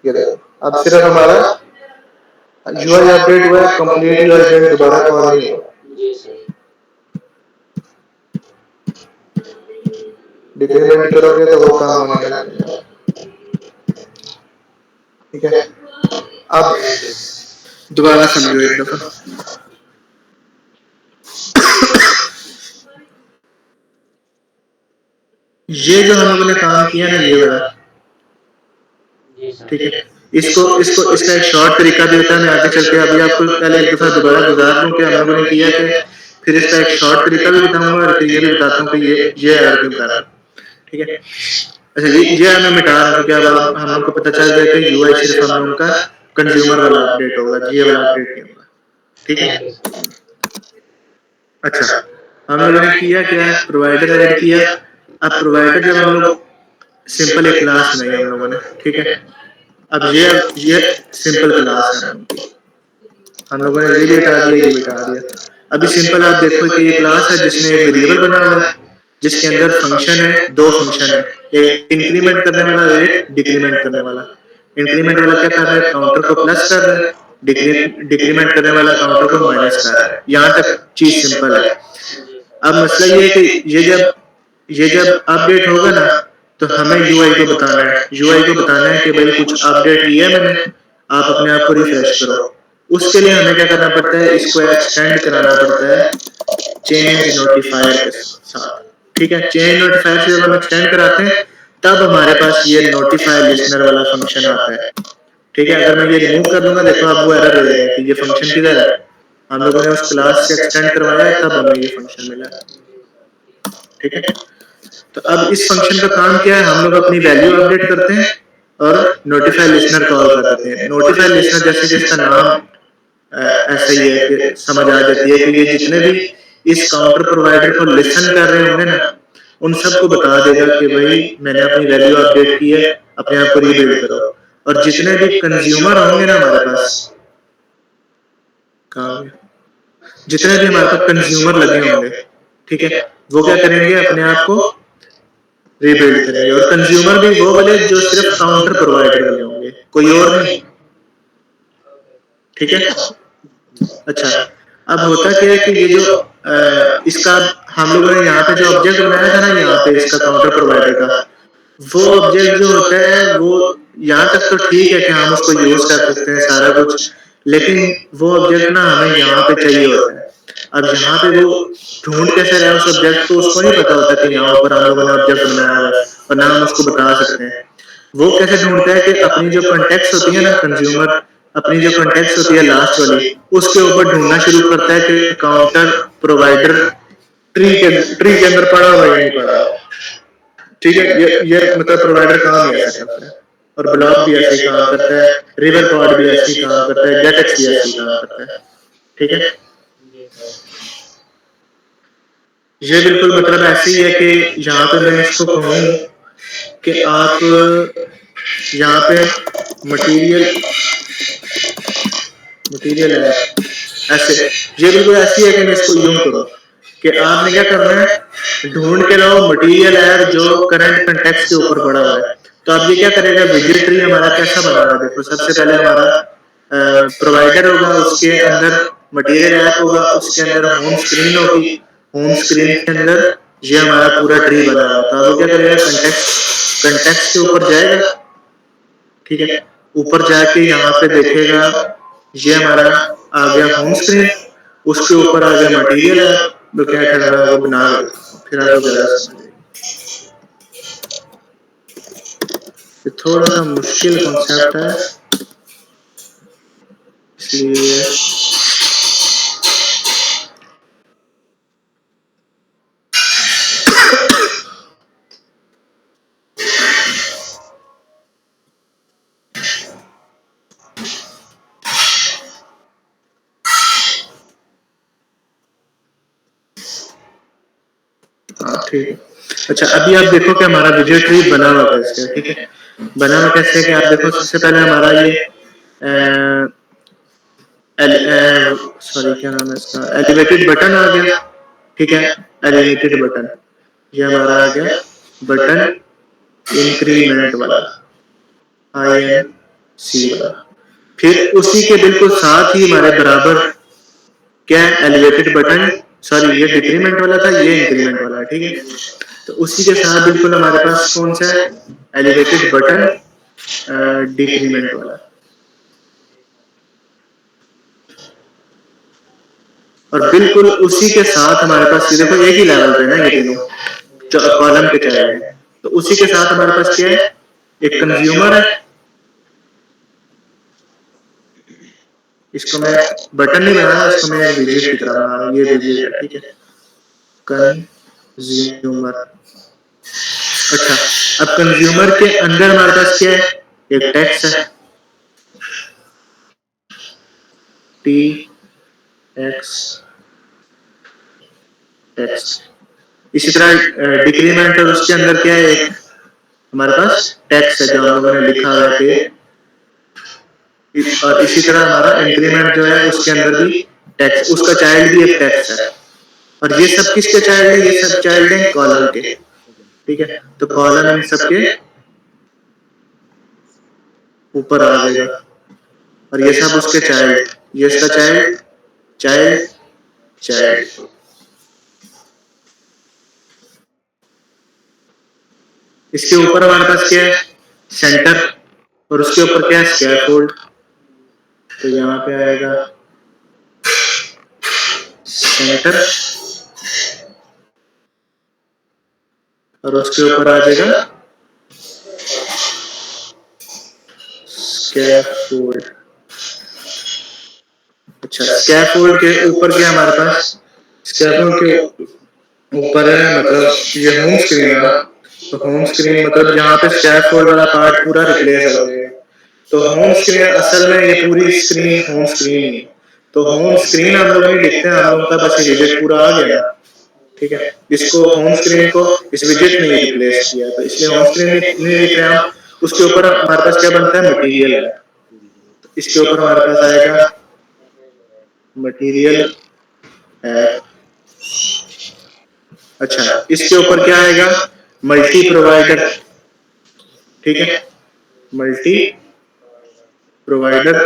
ये देखो अब सिर्फ हमारा यूआई अपडेट हुआ है, कंप्लीट यूआई बिल्ड दोबारा कॉल नहीं हुआ। डिक्रीमेंट करोगे तो वो काम होने लग जाएगा। ठीक है, अब दोबारा समझो एक दफा। ये जो हम लोगों ने काम किया ना, ये वाला, ठीक है, इसको इसको इसका एक शॉर्ट तरीका भी होता है। मैं आगे चल के अभी आपको पहले एक दफा दोबारा गुजार दूं कि हम लोगों ने किया कि, फिर इसका एक शॉर्ट तरीका भी बताऊंगा और फिर ये भी बताता हूँ कि ये एरर क्यों कर रहा है। ठीक है, अच्छा, ये मैं मिटा रहा हूँ क्योंकि अब हम लोग को पता चल गया कि यूआई सिर्फ हम लोगों का कंज्यूमर वाला अपडेट होगा, ये वाला अपडेट नहीं होगा। ठीक है, अच्छा, हम लोगों ने किया क्या, प्रोवाइडर ऐड किया। अब प्रोवाइडर जब हम लोग सिंपल एक क्लास बनाई हम लोगों ने, ठीक है, अब ये सिंपल क्लास है हम लोगों ने ये भी हटा दिया, ये भी हटा दिया। अभी सिंपल आप देखो कि ये क्लास है जिसमें एक वेरिएबल बना हुआ है, जिसके अंदर फंक्शन है, दो फंक्शन है, एक इंक्रीमेंट करने वाला और एक डिक्रीमेंट करने वाला। इंक्रीमेंट वाला क्या कर रहा है, काउंटर को प्लस कर रहा है, डिक्रीमेंट करने वाला काउंटर को माइनस कर रहा है। यहाँ तक चीज सिंपल है। अब मसला ये है कि ये जब अपडेट होगा ना, तो हमें यूआई को बताना है, यूआई को बताना है कि भाई कुछ अपडेट किया है मैंने, आप अपने आप को रिफ्रेश करो। उसके लिए हमें क्या करना पड़ता है, इसको एक्सटेंड कराना पड़ता है चेंज नोटिफायर के साथ। ठीक है, चेंज नोटिफायर से जब हम एक्सटेंड कराते हैं तब हमारे पास ये नोटिफाई लिसनर वाला फंक्शन आता है। ठीक है, अगर मैं ये रिमूव कर दूंगा, देखो आप वो एरर दे देगा कि ये फंक्शन किधर है। हम लोगों ने उस क्लास से एक्सटेंड करवाया है तब हमें ये फंक्शन मिला है। ठीक है, तो अब इस फंक्शन का काम क्या है, हम लोग अपनी वैल्यू अपडेट करते हैं और नोटिफाई लिसनर कॉल कर देते हैं। नोटिफाई लिसनर जैसे कि इसका नाम ऐसा ही है कि समझ आ जाती है कि ये जितने भी इस काउंटर प्रोवाइडर को लिसन कर रहे होंगे ना, उन सबको बता देगा कि भाई मैंने अपनी वैल्यू अपडेट की है, अपने आप को रीबिल्ड करो। और जितने भी कंज्यूमर होंगे ना हमारे पास, कहाँ जितने भी हमारे पास कंज्यूमर लगे होंगे, ठीक है, वो क्या करेंगे अपने आप को रीबिल्ड करेंगे, और कंज्यूमर भी वो वाले जो सिर्फ काउंटर प्रोवाइडर वाले होंगे, कोई और नहीं, ठीक है। अच्छा, अब होता क्या है कि ये जो इसका हम लोगों ने यहाँ पे जो ऑब्जेक्ट बनाया था ना, यहाँ पे इसका काउंटर प्रोवाइडर का, वो ऑब्जेक्ट जो होता है वो यहाँ तक तो ठीक है कि हम उसको यूज कर सकते हैं सारा कुछ, लेकिन वो ऑब्जेक्ट ना हमें यहाँ पे चाहिए होता है। अब यहाँ पे वो ढूंढ कैसे रहा है उस ऑब्जेक्ट को, उसको नहीं पता होता कि यहाँ ऊपर हम लोगों ने ऑब्जेक्ट बनाया हुआ है, और ना हम उसको बता सकते हैं। वो कैसे ढूंढता है कि अपनी जो कॉन्टेक्स्ट होती है ना, कंज्यूमर अपनी जो कॉन्टेक्स्ट होती है लास्ट वाली, उसके ऊपर ढूंढना शुरू करता है कि काउंटर प्रोवाइडर ट्री के अंदर पड़ा हुआ या नहीं पड़ा हुआ, ठीक है। ये मतलब प्रोवाइडर काम ही ऐसे करता है, और ब्लॉक भी ऐसे ही काम करता है, रिवर पॉड भी ऐसे ही काम करता है, गेटक्स भी ऐसे ही काम करता है, ठीक है। ये बिल्कुल मतलब ऐसे ही है कि यहाँ पे मैं इसको कहूँ कि आप यहाँ पे मटेरियल है ऐसे, ये बिल्कुल ऐसी है कि मैं इसको यूं करूँ कि आपने क्या करना है, ढूंढ के लाओ मटेरियल है जो करंट कंटेक्स्ट के ऊपर पड़ा हुआ है। तो अब ये क्या करेगा, विजिट ट्री हमारा कैसा बना हुआ है, देखो सबसे पहले हमारा प्रोवाइडर होगा, उसके अंदर मटेरियल ऐप होगा, उसके अंदर होम स्क्रीन होगी, होम स्क्रीन के अंदर ये हमारा पूरा ट्री बना हुआ था। वो क्या करेगा, कंटेक्स्ट के ऊपर जाएगा, ठीक है, ऊपर जाके यहाँ पे देखेगा ये हमारा आ गया होम स्क्रीन, उसके ऊपर आ गया मटेरियल है, तो क्या करना है वो बना के दिखाऊं, फिर आपको ज्यादा समझ आएगी। ये थोड़ा सा मुश्किल कॉन्सेप्ट है, इसलिए हाँ ठीक है। अच्छा, अभी आप देखो कि हमारा विजिट ट्री बना हुआ कैसे है, ठीक है। बना हुआ कैसे है कि आप देखो सबसे पहले हमारा ये सॉरी क्या नाम है इसका, एलिवेटेड बटन आ गया, ठीक है, एलिवेटेड बटन, ये हमारा आ गया बटन इंक्रीमेंट वाला, INC वाला। फिर उसी के बिल्कुल साथ ही हमारे बराबर क्या है, एलिवेटेड बटन, सॉरी ये डिक्रीमेंट वाला था, ये इंक्रीमेंट वाला है, ठीक है। तो उसी के साथ बिल्कुल हमारे पास कौन सा है, एलिवेटेड बटन डिक्रीमेंट वाला, और बिल्कुल उसी के साथ हमारे पास देखो एक ही लेवल पे ना ये तीनों कॉलम के चाइल्ड है। तो उसी के साथ हमारे पास क्या है, एक कंज्यूमर है, इसको मैं बटन नहीं बना रहा, इसको मैं एक विजिट की तरह बना रहा हूँ, ये विजिट है, ठीक है, कंज्यूमर। अच्छा, अब कंज्यूमर के अंदर हमारे पास क्या है, एक टेक्स्ट है, टी एक्स टेक्स्ट। इसी तरह डिक्रीमेंट और उसके अंदर क्या है, एक हमारे पास टेक्स्ट है जो हम लोगों ने लिखा हुआ है कि, और इसी तरह हमारा इंक्रीमेंट जो है उसके अंदर भी टेक्स्ट, उसका चाइल्ड भी एक टेक्स्ट है, और ये सब किसके चाइल्ड है, ये सब चाइल्ड है कॉलम के, ठीक है। तो कॉलम इन सबके ऊपर आ जाएगा, और ये सब उसके चाइल्ड, ये इसका चाइल्ड चाइल्ड चाइल्ड। इसके ऊपर हमारे पास क्या है, सेंटर, और उसके ऊपर क्या है, स्कैफोल्ड। तो यहाँ पे आएगा सेंटर, और उसके ऊपर आ जाएगा स्कैफोल्ड। अच्छा, स्कैफोल्ड के ऊपर क्या हमारे पास, स्कैफोल्ड के ऊपर है मतलब ये होम स्क्रीन है ना, तो होम स्क्रीन मतलब यहाँ पे स्कैफोल्ड वाला पार्ट पूरा रिप्लेस हो जाएगा। तो होम स्क्रीन असल में ये पूरी स्क्रीन होम स्क्रीन ही है, तो होम स्क्रीन हम लोग नहीं लिखते हैं, हम लोगों का बस ये विजिट पूरा आ गया ना, ठीक है। इसको होम स्क्रीन को इस विजिट ने ही रिप्लेस किया, तो इसलिए होम स्क्रीन नहीं लिख रहे हम। उसके ऊपर हमारे पास क्या बनता है, मटेरियल है, तो इसके ऊपर हमारे पास आएगा मटेरियल अच्छा, इसके ऊपर क्या आएगा? मल्टी प्रोवाइडर, ठीक है, मल्टी प्रोवाइडर।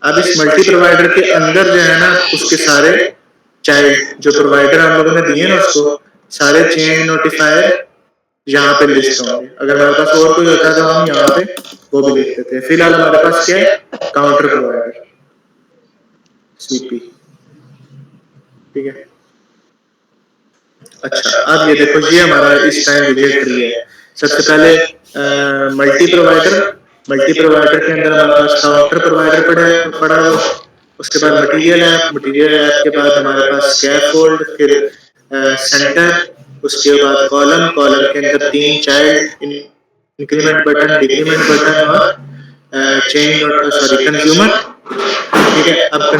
अब इस मल्टी प्रोवाइडर के अंदर जो है ना उसके सारे चाइल्ड जो प्रोवाइडर हम लोगों ने दिए ना उसको सारे चेंज नोटिफायर यहाँ पे लिस्ट होंगे। अगर हमारे पास और कोई होता है तो हम यहाँ पे वो भी लिख देते हैं। फिलहाल हमारे पास क्या है? काउंटर प्रोवाइडर सीपी, ठीक है। अच्छा, अब ये देखो ये हमारा इस टाइम विजेट ट्री है। सबसे पहले मल्टी प्रोवाइडर, मल्टी प्रोवाइडर के अंदर हमारे पास काउंटर प्रोवाइडर पड़ा हुआ। उसके बाद मटेरियल ऐप, मटेरियल ऐप के बाद हमारे पास स्कैफोल्ड, फिर सेंटर, उसके बाद कॉलम, कॉलम के अंदर 3 child, increment button, decrement button और चेंज नोट सॉरी कंज्यूमर, ठीक है। अब और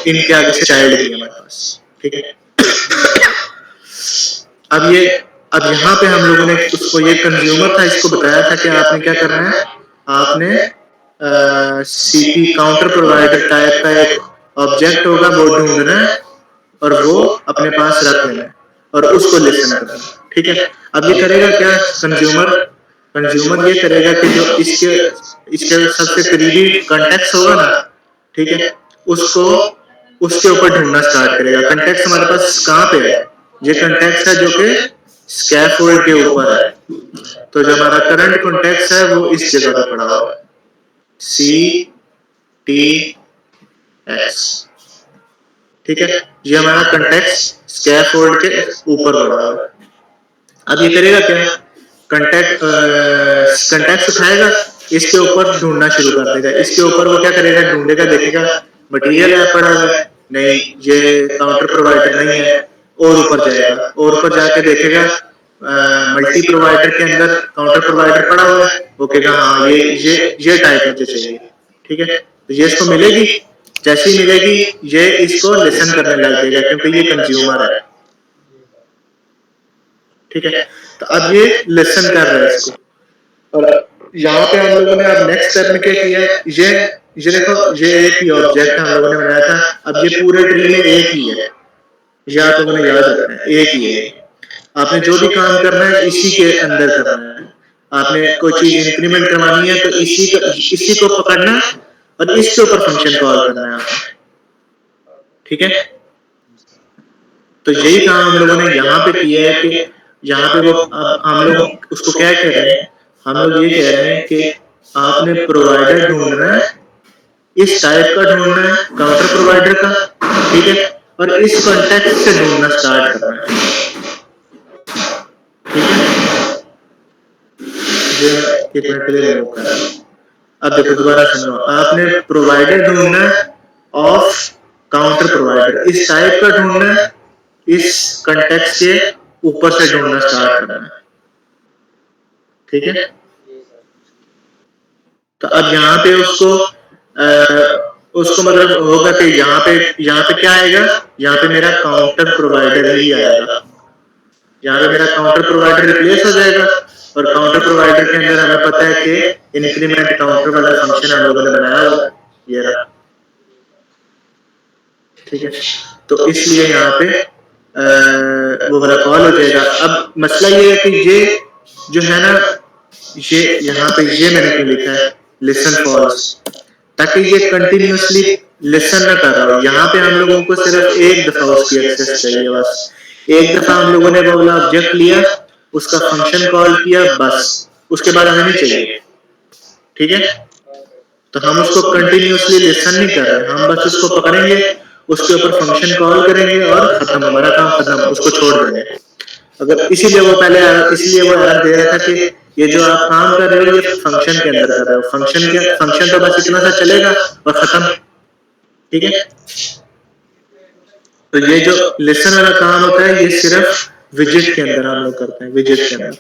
इनके आगे से चाइल्ड भी हमारे पास, ठीक है। अब यहाँ पे हम लोगों ने उसको ये कंज्यूमर था इसको बताया था कि आपने क्या करना है, आपने सीपी काउंटर प्रोवाइडर टाइप का एक ऑब्जेक्ट होगा वो ढूंढना है और वो अपने पास रख लेना है और उसको लिसन करना है, ठीक है। अब ये करेगा क्या? कंज्यूमर, कंज्यूमर ये करेगा कि जो इसके सबसे करीबी कॉन्टेक्स्ट होगा ना, ठीक है, उसको उसके ऊपर ढूंढना स्टार्ट करेगा। कॉन्टेक्स्ट हमारे पास कहाँ पे है? ये कॉन्टेक्स्ट है जो कि स्कैफोल्ड के ऊपर है। तो जो हमारा करंट कॉन्टेक्स्ट है वो इस जगह पे पड़ा हुआ है, CTX, ठीक है। ये हमारा कॉन्टेक्स्ट स्कैफोल्ड के ऊपर पड़ा हुआ है। अब ये करेगा क्या? कॉन्टेक्स्ट उठाएगा, इसके ऊपर ढूंढना शुरू कर देगा। इसके ऊपर वो क्या करेगा? ढूंढेगा, देखेगा मटेरियल ऐप पड़ा है, नहीं ये काउंटर प्रोवाइडर नहीं है, और ऊपर जाएगा और ऊपर जाके देखेगा मल्टी प्रोवाइडर के अंदर काउंटर प्रोवाइडर पड़ा हुआ है। वो कहेगा हाँ ये टाइप मुझे चाहिए, ठीक है। तो ये इसको मिलेगी, जैसी मिलेगी ये इसको लिसन करने लग जाएगा क्योंकि ये कंज्यूमर है, ठीक है। तो अब ये लिसन कर रहा है इसको। और यहाँ पे हम लोगों ने अब नेक्स्ट स्टेप में क्या किया है? ये देखो ये एक ही ऑब्जेक्ट हम लोगों ने बनाया था। अब ये पूरे ट्री में एक ही है, ये आप लोगों ने याद रखना है, एक ही है। आपने जो भी काम करना है इसी के अंदर करना है। आपने कोई चीज इंक्रीमेंट करवानी है तो इसी को पकड़ना और इसके ऊपर फंक्शन कॉल करना है आपने, ठीक है। तो यही काम हम लोगों ने यहाँ पे किया है कि यहाँ पे वो अब हम लोग उसको क्या कह रहे हैं? हम लोग ये कह रहे हैं कि आपने प्रोवाइडर ढूंढना है, इस टाइप का ढूंढना है काउंटर प्रोवाइडर का, ठीक है, और इस कॉन्टेक्स्ट से ढूंढना स्टार्ट करना है, ठीक है। एक मिनट के लिए रिमूव कर रहा हूं। अब देखो दोबारा सुनो, आपने प्रोवाइडर ढूंढना है ऑफ काउंटर प्रोवाइडर, इस टाइप का ढूंढना है, इस कॉन्टेक्स्ट के ऊपर से ढूंढना स्टार्ट करना है, ठीक है। तो अब यहाँ पे उसको मतलब होगा कि यहाँ पे क्या आएगा? यहाँ पे मेरा काउंटर प्रोवाइडर ही आएगा, यहाँ पे मेरा काउंटर प्रोवाइडर रिप्लेस हो जाएगा। और काउंटर प्रोवाइडर के अंदर हमें पता है कि इंक्रीमेंट काउंटर वाला फंक्शन हम लोगों ने बनाया हुआ है, ये रहा, ठीक है। तो इसलिए यहाँ पे वो वाला कॉल हो जाएगा। अब मसला ये है कि ये जो है ना, ये यहाँ पे ये मैंने क्यों लिखा है लिसन फॉल्स, ताकि ये कंटिन्यूसली लिसन ना कर रहा हो। यहाँ पे हम लोगों को सिर्फ एक दफा उसकी एक्सेस चाहिए, बस एक दफा हम लोगों ने वो वाला ऑब्जेक्ट लिया, उसका फंक्शन कॉल किया, बस उसके बाद हमें नहीं चाहिए, ठीक है। तो हम उसको कंटिन्यूसली लिसन नहीं कर रहे, हम बस उसको पकड़ेंगे, उसके ऊपर फंक्शन कॉल करेंगे और खत्म, हमारा काम खत्म, उसको छोड़ देंगे। अगर इसीलिए वो एरर दे रहा था कि ये जो आप काम कर रहे हो ये फंक्शन के अंदर कर रहे हो, फंक्शन तो बस इतना सा चलेगा और खत्म, ठीक है। तो ये जो लिसन वाला काम होता है ये सिर्फ विजेट के अंदर हम लोग करते हैं, विजेट के अंदर।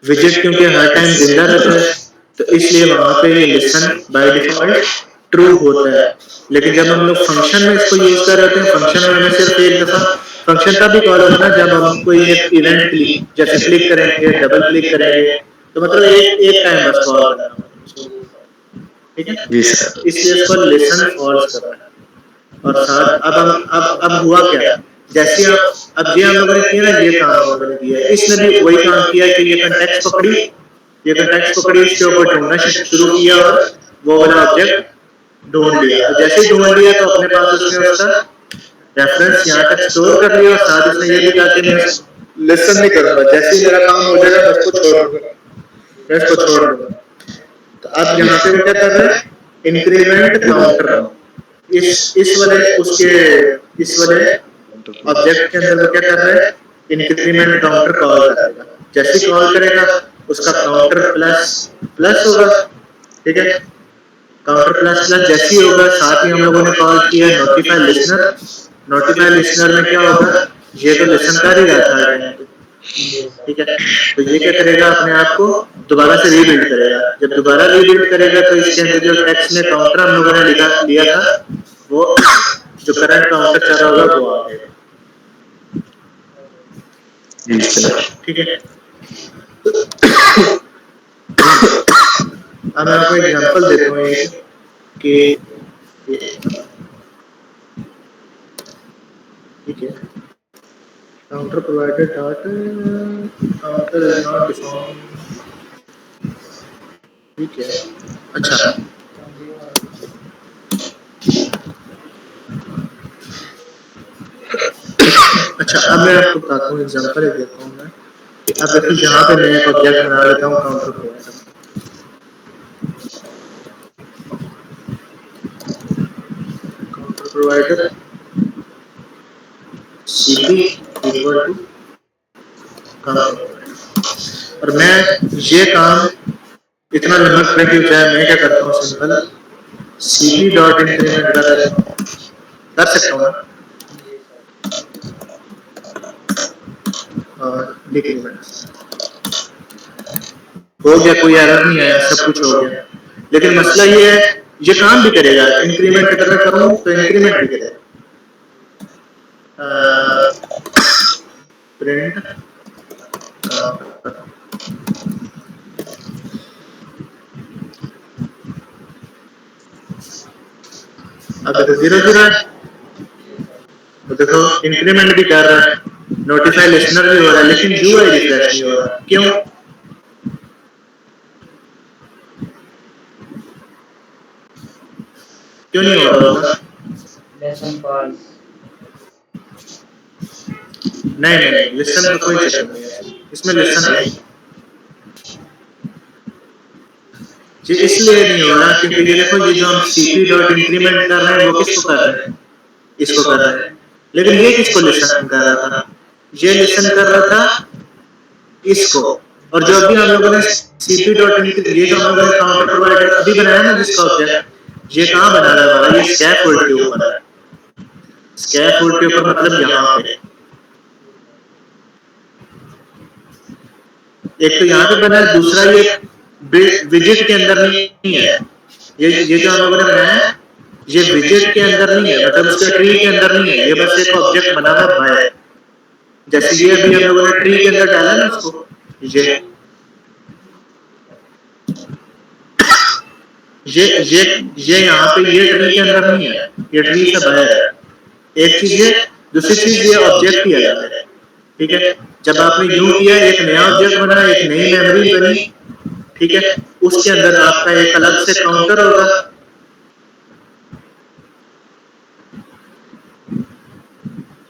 विजेट क्योंकि हर टाइम जिंदा रहता है तो इसलिए वहां पे ये लिसन बाय डिफॉल्ट ट्रू होता है। लेकिन जब हम लोग फंक्शन में इसको यूज कर रहे हैं, फंक्शन में हमें सिर्फ एक दफा फंक्शन का भी कॉल होता है जब हम कोई एक इवेंट जैसे क्लिक करेंगे, डबल क्लिक करेंगे, तो मतलब एक टाइम बस कॉल करना होता है, ठीक है। जी सर। इसलिए इसको लिसन फॉल्स करना है। और साथ अब हुआ क्या, जैसे अब ये हम लोगों ने किया ना, ये काम हम लोगों ने किया, इसने भी वही काम किया कि ये कंटेक्स्ट पकड़ी, ये कंटेक्स्ट पकड़ी, इसके ऊपर ढूंढना शुरू किया और वो वाला ऑब्जेक्ट ढूंढ लिया। और जैसे ही ढूंढ लिया तो अपने पास उसने उसका रेफरेंस यहाँ तक स्टोर कर लिया और साथ उसने ये भी कहा कि मैं इसको लिसन नहीं करूंगा, जैसे ही मेरा काम हो जाएगा मैं इसको छोड़ दूंगा, मैं इसको छोड़ दूंगा। तो अब यहाँ पे वो क्या कर रहा है, इंक्रीमेंट काउंटर, इस वाले उसके इस वाले ऑब्जेक्ट के अंदर वो क्या कर रहा है, इंक्रीमेंट काउंटर कॉल करेगा। जैसे कॉल करेगा उसका काउंटर प्लस प्लस होगा, ठीक है, काउंटर प्लस प्लस जैसे ही होगा, साथ ही हम लोगों ने कॉल किया नोटिफाई लिसनर। नोटिफाई लिसनर में क्या होगा, ये तो लिसन कर ही रहा था हर टाइम पे, ठीक है, तो ये क्या करेगा, अपने आप को दोबारा से रीबिल्ड करेगा। जब दोबारा रीबिल्ड करेगा तो इसके अंदर जो टेक्स्ट में काउंटर हम लोगों ने लिया था, वो जो करंट काउंटर चल रहा होगा वो आ जाएगा, ठीक है। अब मैं आपको एग्जांपल देता हूँ एक कि ठीक है, counter provided dot counter is not defined, ठीक है। अच्छा, अच्छा अब मैं आपको बताता हूँ, एग्जांपल देता हूँ मैं कि अब देखो यहाँ पे मैं एक ऑब्जेक्ट बना लेता हूँ counter provider, counter provider cp equal to counter, और मैं ये काम इतना लंबा ट्रैक की बजाय मैं क्या करता हूँ, सिंपल cp डॉट इंक्रीमेंट कर सकता हूँ ना, और डिक्रीमेंट हो गया, कोई एरर नहीं आया, सब कुछ हो गया। लेकिन मसला ये है, ये काम भी करेगा, इंक्रीमेंट अगर मैं करूँ तो इंक्रीमेंट भी करेगा, प्रिंट अब देखो 0 0 है, तो देखो इंक्रीमेंट भी कर रहा है, नोटिफाई लिसनर भी हो रहा है, लेकिन यूआई रिफ्रेश नहीं हो रहा, क्यों? क्यों नहीं हो रहा होगा? नहीं, लिसन का कोई चक्कर नहीं है, इसमें लिसन है, ये इसलिए नहीं हो रहा क्योंकि ये देखो, ये जो हम cp डॉट इंक्रीमेंट कर रहे हैं वो किसको कर रहे हैं, इसको कर रहे हैं, लेकिन ये किसको लिसन कर रहा था, ये लिसन कर रहा था इसको। और जो अभी हम लोगों ने cp डॉट ये जो हम लोगों ने काउंटर प्रोवाइडर अभी बनाया ना जिसका ऑब्जेक्ट, ये कहाँ बना रहा है हमारा, ये स्कैफोल्ड के ऊपर है, स्कैफोल्ड के ऊपर मतलब यहाँ पे, एक तो यहाँ पे बना है, दूसरा ये विजेट के अंदर नहीं है, ये जो हम लोगों ने बनाया है ये विजेट के अंदर नहीं है, मतलब उसके ट्री के अंदर नहीं है, ये बस एक ऑब्जेक्ट बना हुआ है, जैसे ये अभी हम लोगों ने ट्री के अंदर डाला ना उसको, ये यहाँ पे ये ट्री के अंदर नहीं है, ये ट्री से बाहर है, एक चीज है। दूसरी चीज ये ऑब्जेक्ट ही अलग है, ठीक है। जब आपने यूं किया, एक नया ऑब्जेक्ट बना, एक नई मेमोरी बनी, ठीक है, उसके अंदर आपका एक अलग से काउंटर होगा,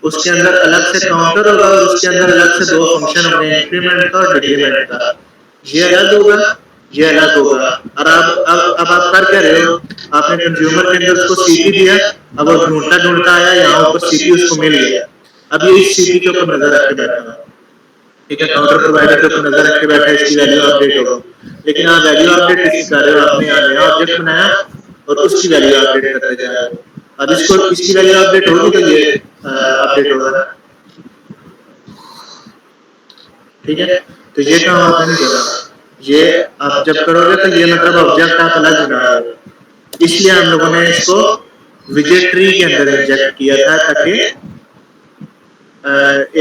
उसके अंदर अलग से काउंटर होगा और उसके अंदर अलग से दो फंक्शन होंगे, इंक्रीमेंट का और डिक्रीमेंट का, ये अलग होगा, ये अलग होगा। और अब आप कर क्या रहे हो, आपने कंज्यूमर के अंदर उसको सीपी दिया, अब वो ढूंढता ढूंढता आया यहाँ ऊपर सीपी उसको मिल गया, अब ये इस सीपी के ऊपर नजर रख के बैठा है, ठीक है, काउंटर प्रोवाइडर के ऊपर नजर रख के बैठा है, इसकी वैल्यू अपडेट होगी, लेकिन आप वैल्यू अपडेट किस कर रहे हो, आपने यहाँ नया ऑब्जेक्ट बनाया और उसकी वैल्यू अपडेट करते जा रहे हो, अब इसकी वैल्यू अपडेट होगी तो ये अपडेट होगा ना, ठीक है। तो ये काम आपने नहीं करा, ये आप जब करोगे तो ये मतलब ऑब्जेक्ट आप अलग बना रहे हो, इसलिए हम लोगों ने इसको विजेट ट्री के अंदर इंजेक्ट किया था, ताकि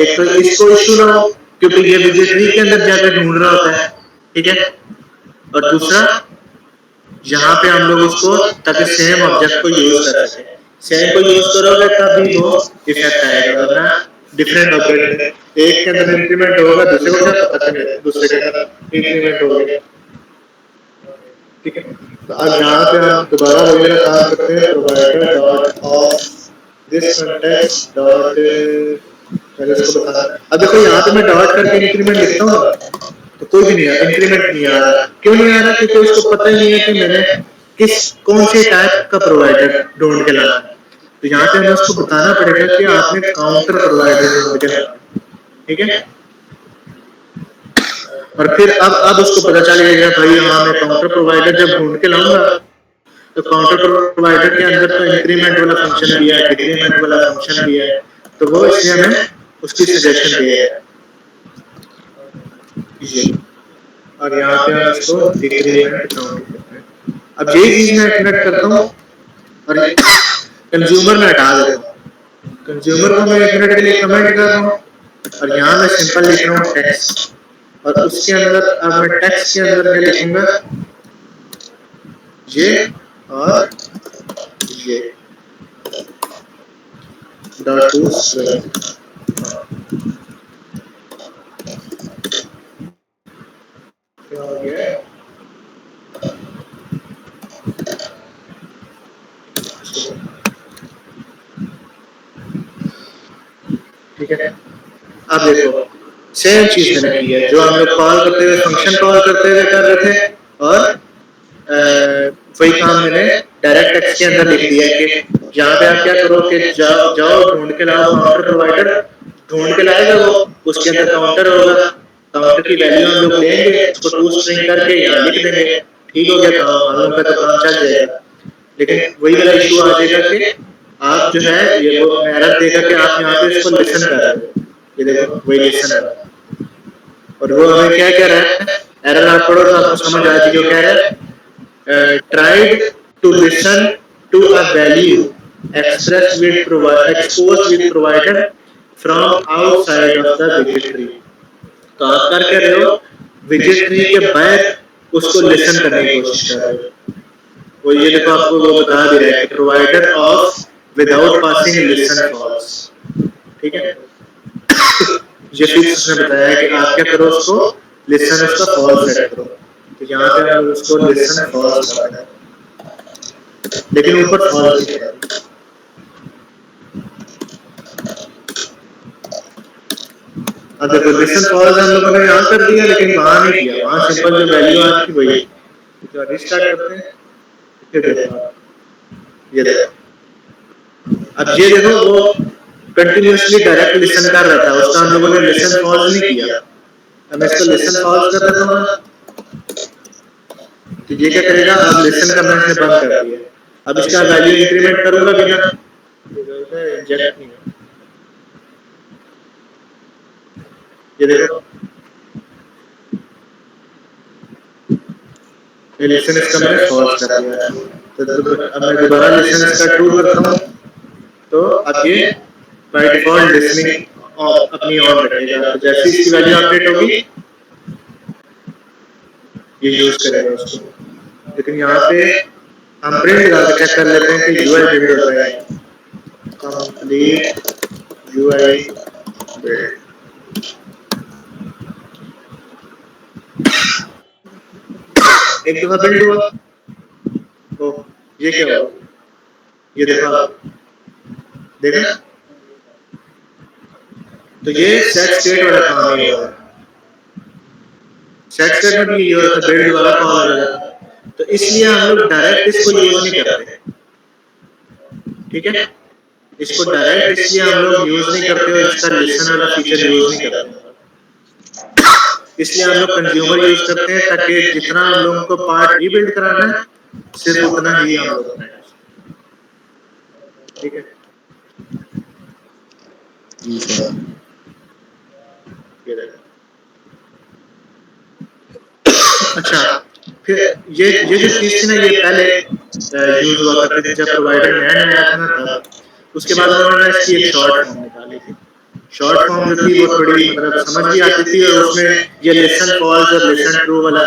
एक तो इसको इशू ना हो क्योंकि ये विजेट ट्री के अंदर जाकर ढूंढ रहा होता है, ठीक है, और दूसरा यहाँ पे हम लोग उसको ताकि सेम ऑब्जेक्ट को यूज कर सके, सेम को यूज करोगे तभी वो इफेक्ट आएगा, वरना डिफरेंट ऑब्जेक्ट है, एक के अंदर इंक्रीमेंट होगा, दूसरे को क्या पता कि दूसरे के अंदर इंक्रीमेंट हो गया। ठीक है, तो अब यहाँ पे हम दोबारा वही वाला काम करते हैं, provider dot of this context dot, पहले इसको बताना। अब देखो यहाँ पे मैं डॉट करके इंक्रीमेंट लिखता हूँ ना, तो कोई भी नहीं है, इंक्रीमेंट नहीं आ रहा। क्यों नहीं आ रहा? क्योंकि उसको पता ही नहीं है कि मैंने किस कौन से टाइप का प्रोवाइडर ढूंढ के लाना है। तो यहाँ पे हमें उसको बताना पड़ेगा कि आपने काउंटर प्रोवाइडर ढूंढ के लाना है। ठीक है, और फिर अब उसको पता चल गया भाई हाँ मैं काउंटर प्रोवाइडर जब ढूंढ के लाऊंगा तो काउंटर प्रोवाइडर के अंदर तो इंक्रीमेंट वाला फंक्शन भी है, डिक्रीमेंट वाला फंक्शन भी है, तो वो इसलिए हमें उसकी सजेशन दे रहा है ये। और यहाँ पे हम इसको डिक्रीमेंट काउंट करते हैं। अब यही चीज मैं कनेक्ट करता हूँ और कंज्यूमर में हटा देता हूँ। कंज्यूमर को मैं 1 मिनट के लिए कमेंट कर रहा हूँ और यहाँ मैं सिंपल लिख रहा हूँ टेक्स्ट, और उसके अंदर अब मैं टेक्स्ट के अंदर क्या लिखूंगा, ये और ये डॉट टू स्ट्रिंग। क्या हो गया? ठीक है, अब देखो सेम चीज मैंने की है, जो हम लोग कॉल करते हुए फंक्शन कॉल करते हुए कर रहे थे, और वही काम मैंने डायरेक्ट टेक्स्ट के अंदर लिख दिया है कि यहाँ पे आप क्या करो कि जाओ जाओ ढूंढ के लाओ काउंटर प्रोवाइडर, ढूंढ के लाएगा वो, उसके अंदर काउंटर होगा, काउंटर की वैल्यू हम लोग लेंगे, उसको टू स्ट्रिंग करके यहाँ लिख देंगे, ठीक हो गया काम, हम लोग का तो काम चल जाएगा। लेकिन वही वाला इशू आ जाएगा कि आप जो है ये वो एरर देगा कि आप यहाँ पे इसको लिसन कर रहे हो, ये देखो वही लिसन है, और वो हमें क्या कह रहा है, एरर आप पढ़ो तो आपको समझ आ जाएगी। वो कह रहा है tried to listen to a value expressed with provider from outside of the widget tree। तो आप कर क्या रहे हो, widget tree के बाहर उसको लिसन करने की कोशिश कर रहे हो। वो ये देखो आपको वो बता भी रहा है कि provider of without passing listen false. ठीक है, ये फिक्स उसने बताया है कि आप क्या करो, उसको लिसन उसका फॉल्स सेट करो। तो यहाँ पे हम लोग उसको लिसन फॉल्स कर रहे हैं, लेकिन ऊपर फॉल्स लिख रहा है। अब देखो लिसन फॉल्स हम लोगों ने यहाँ कर दिया, लेकिन वहां नहीं किया, वहां सिंपल जो वैल्यू आ रही थी वही। तो रिस्टार्ट करते हैं, फिर देखो ये देखो, अब ये देखो वो कंटिन्यूअसली डायरेक्ट लिसन कर रहा था, उसका हम लोगों ने लिसन फॉल्स नहीं किया। अब मैं इसको लिसन फॉल्स कर देता हूँ, तो ये क्या करेगा, अब लिसन करना इसने बंद कर दिया। अब इसका वैल्यू इंक्रीमेंट करूंगा बिना, इंजेक्ट नहीं है, ये देखो ये लिसन इसका मैंने फॉल्स कर दिया। तो अब मैं दोबारा लिसन इसका ट्रू करता हूँ, तो अब ये बाय डिफॉल्ट लिसनिंग अपनी ऑन रखेगा। तो जैसे इसकी वैल्यू अपडेट होगी ये यूज करेगा उसको। लेकिन यहाँ पे हम प्रिंट लगा के चेक कर लेते हैं कि यूआई बिल्ड होता है, कंप्लीट यूआई बिल्ड। एक दफा बिल्ड हुआ, तो ये क्या हुआ, ये देखा देखा, तो ये सेट स्टेट वाला काम ही होगा। सेट स्टेट में भी ये होता है, बिल्ड वाला कॉल आ जाता है। तो इसलिए हम लोग डायरेक्ट इसको यूज नहीं करते। ठीक है, इसको डायरेक्ट इसलिए हम लोग यूज नहीं करते और इसका लिसन वाला फीचर यूज नहीं करते। इसलिए हम लोग कंज्यूमर यूज करते हैं, ताकि जितना हम लोगों को पार्ट रीबिल्ड कराना है सिर्फ उतना ही हम लोग बनाएंगे। ठीक है, अच्छा, फिर ये जो चीज थी ना, ये पहले यूज हुआ करती थी जब प्रोवाइडर नया नया आया था ना तब। उसके बाद उन्होंने इसकी एक शॉर्ट फॉर्म निकाली थी। शॉर्ट फॉर्म जो थी वो थोड़ी मतलब समझ भी आती थी, और उसमें ये लिसन फॉल्स और लिसन ट्रू वाला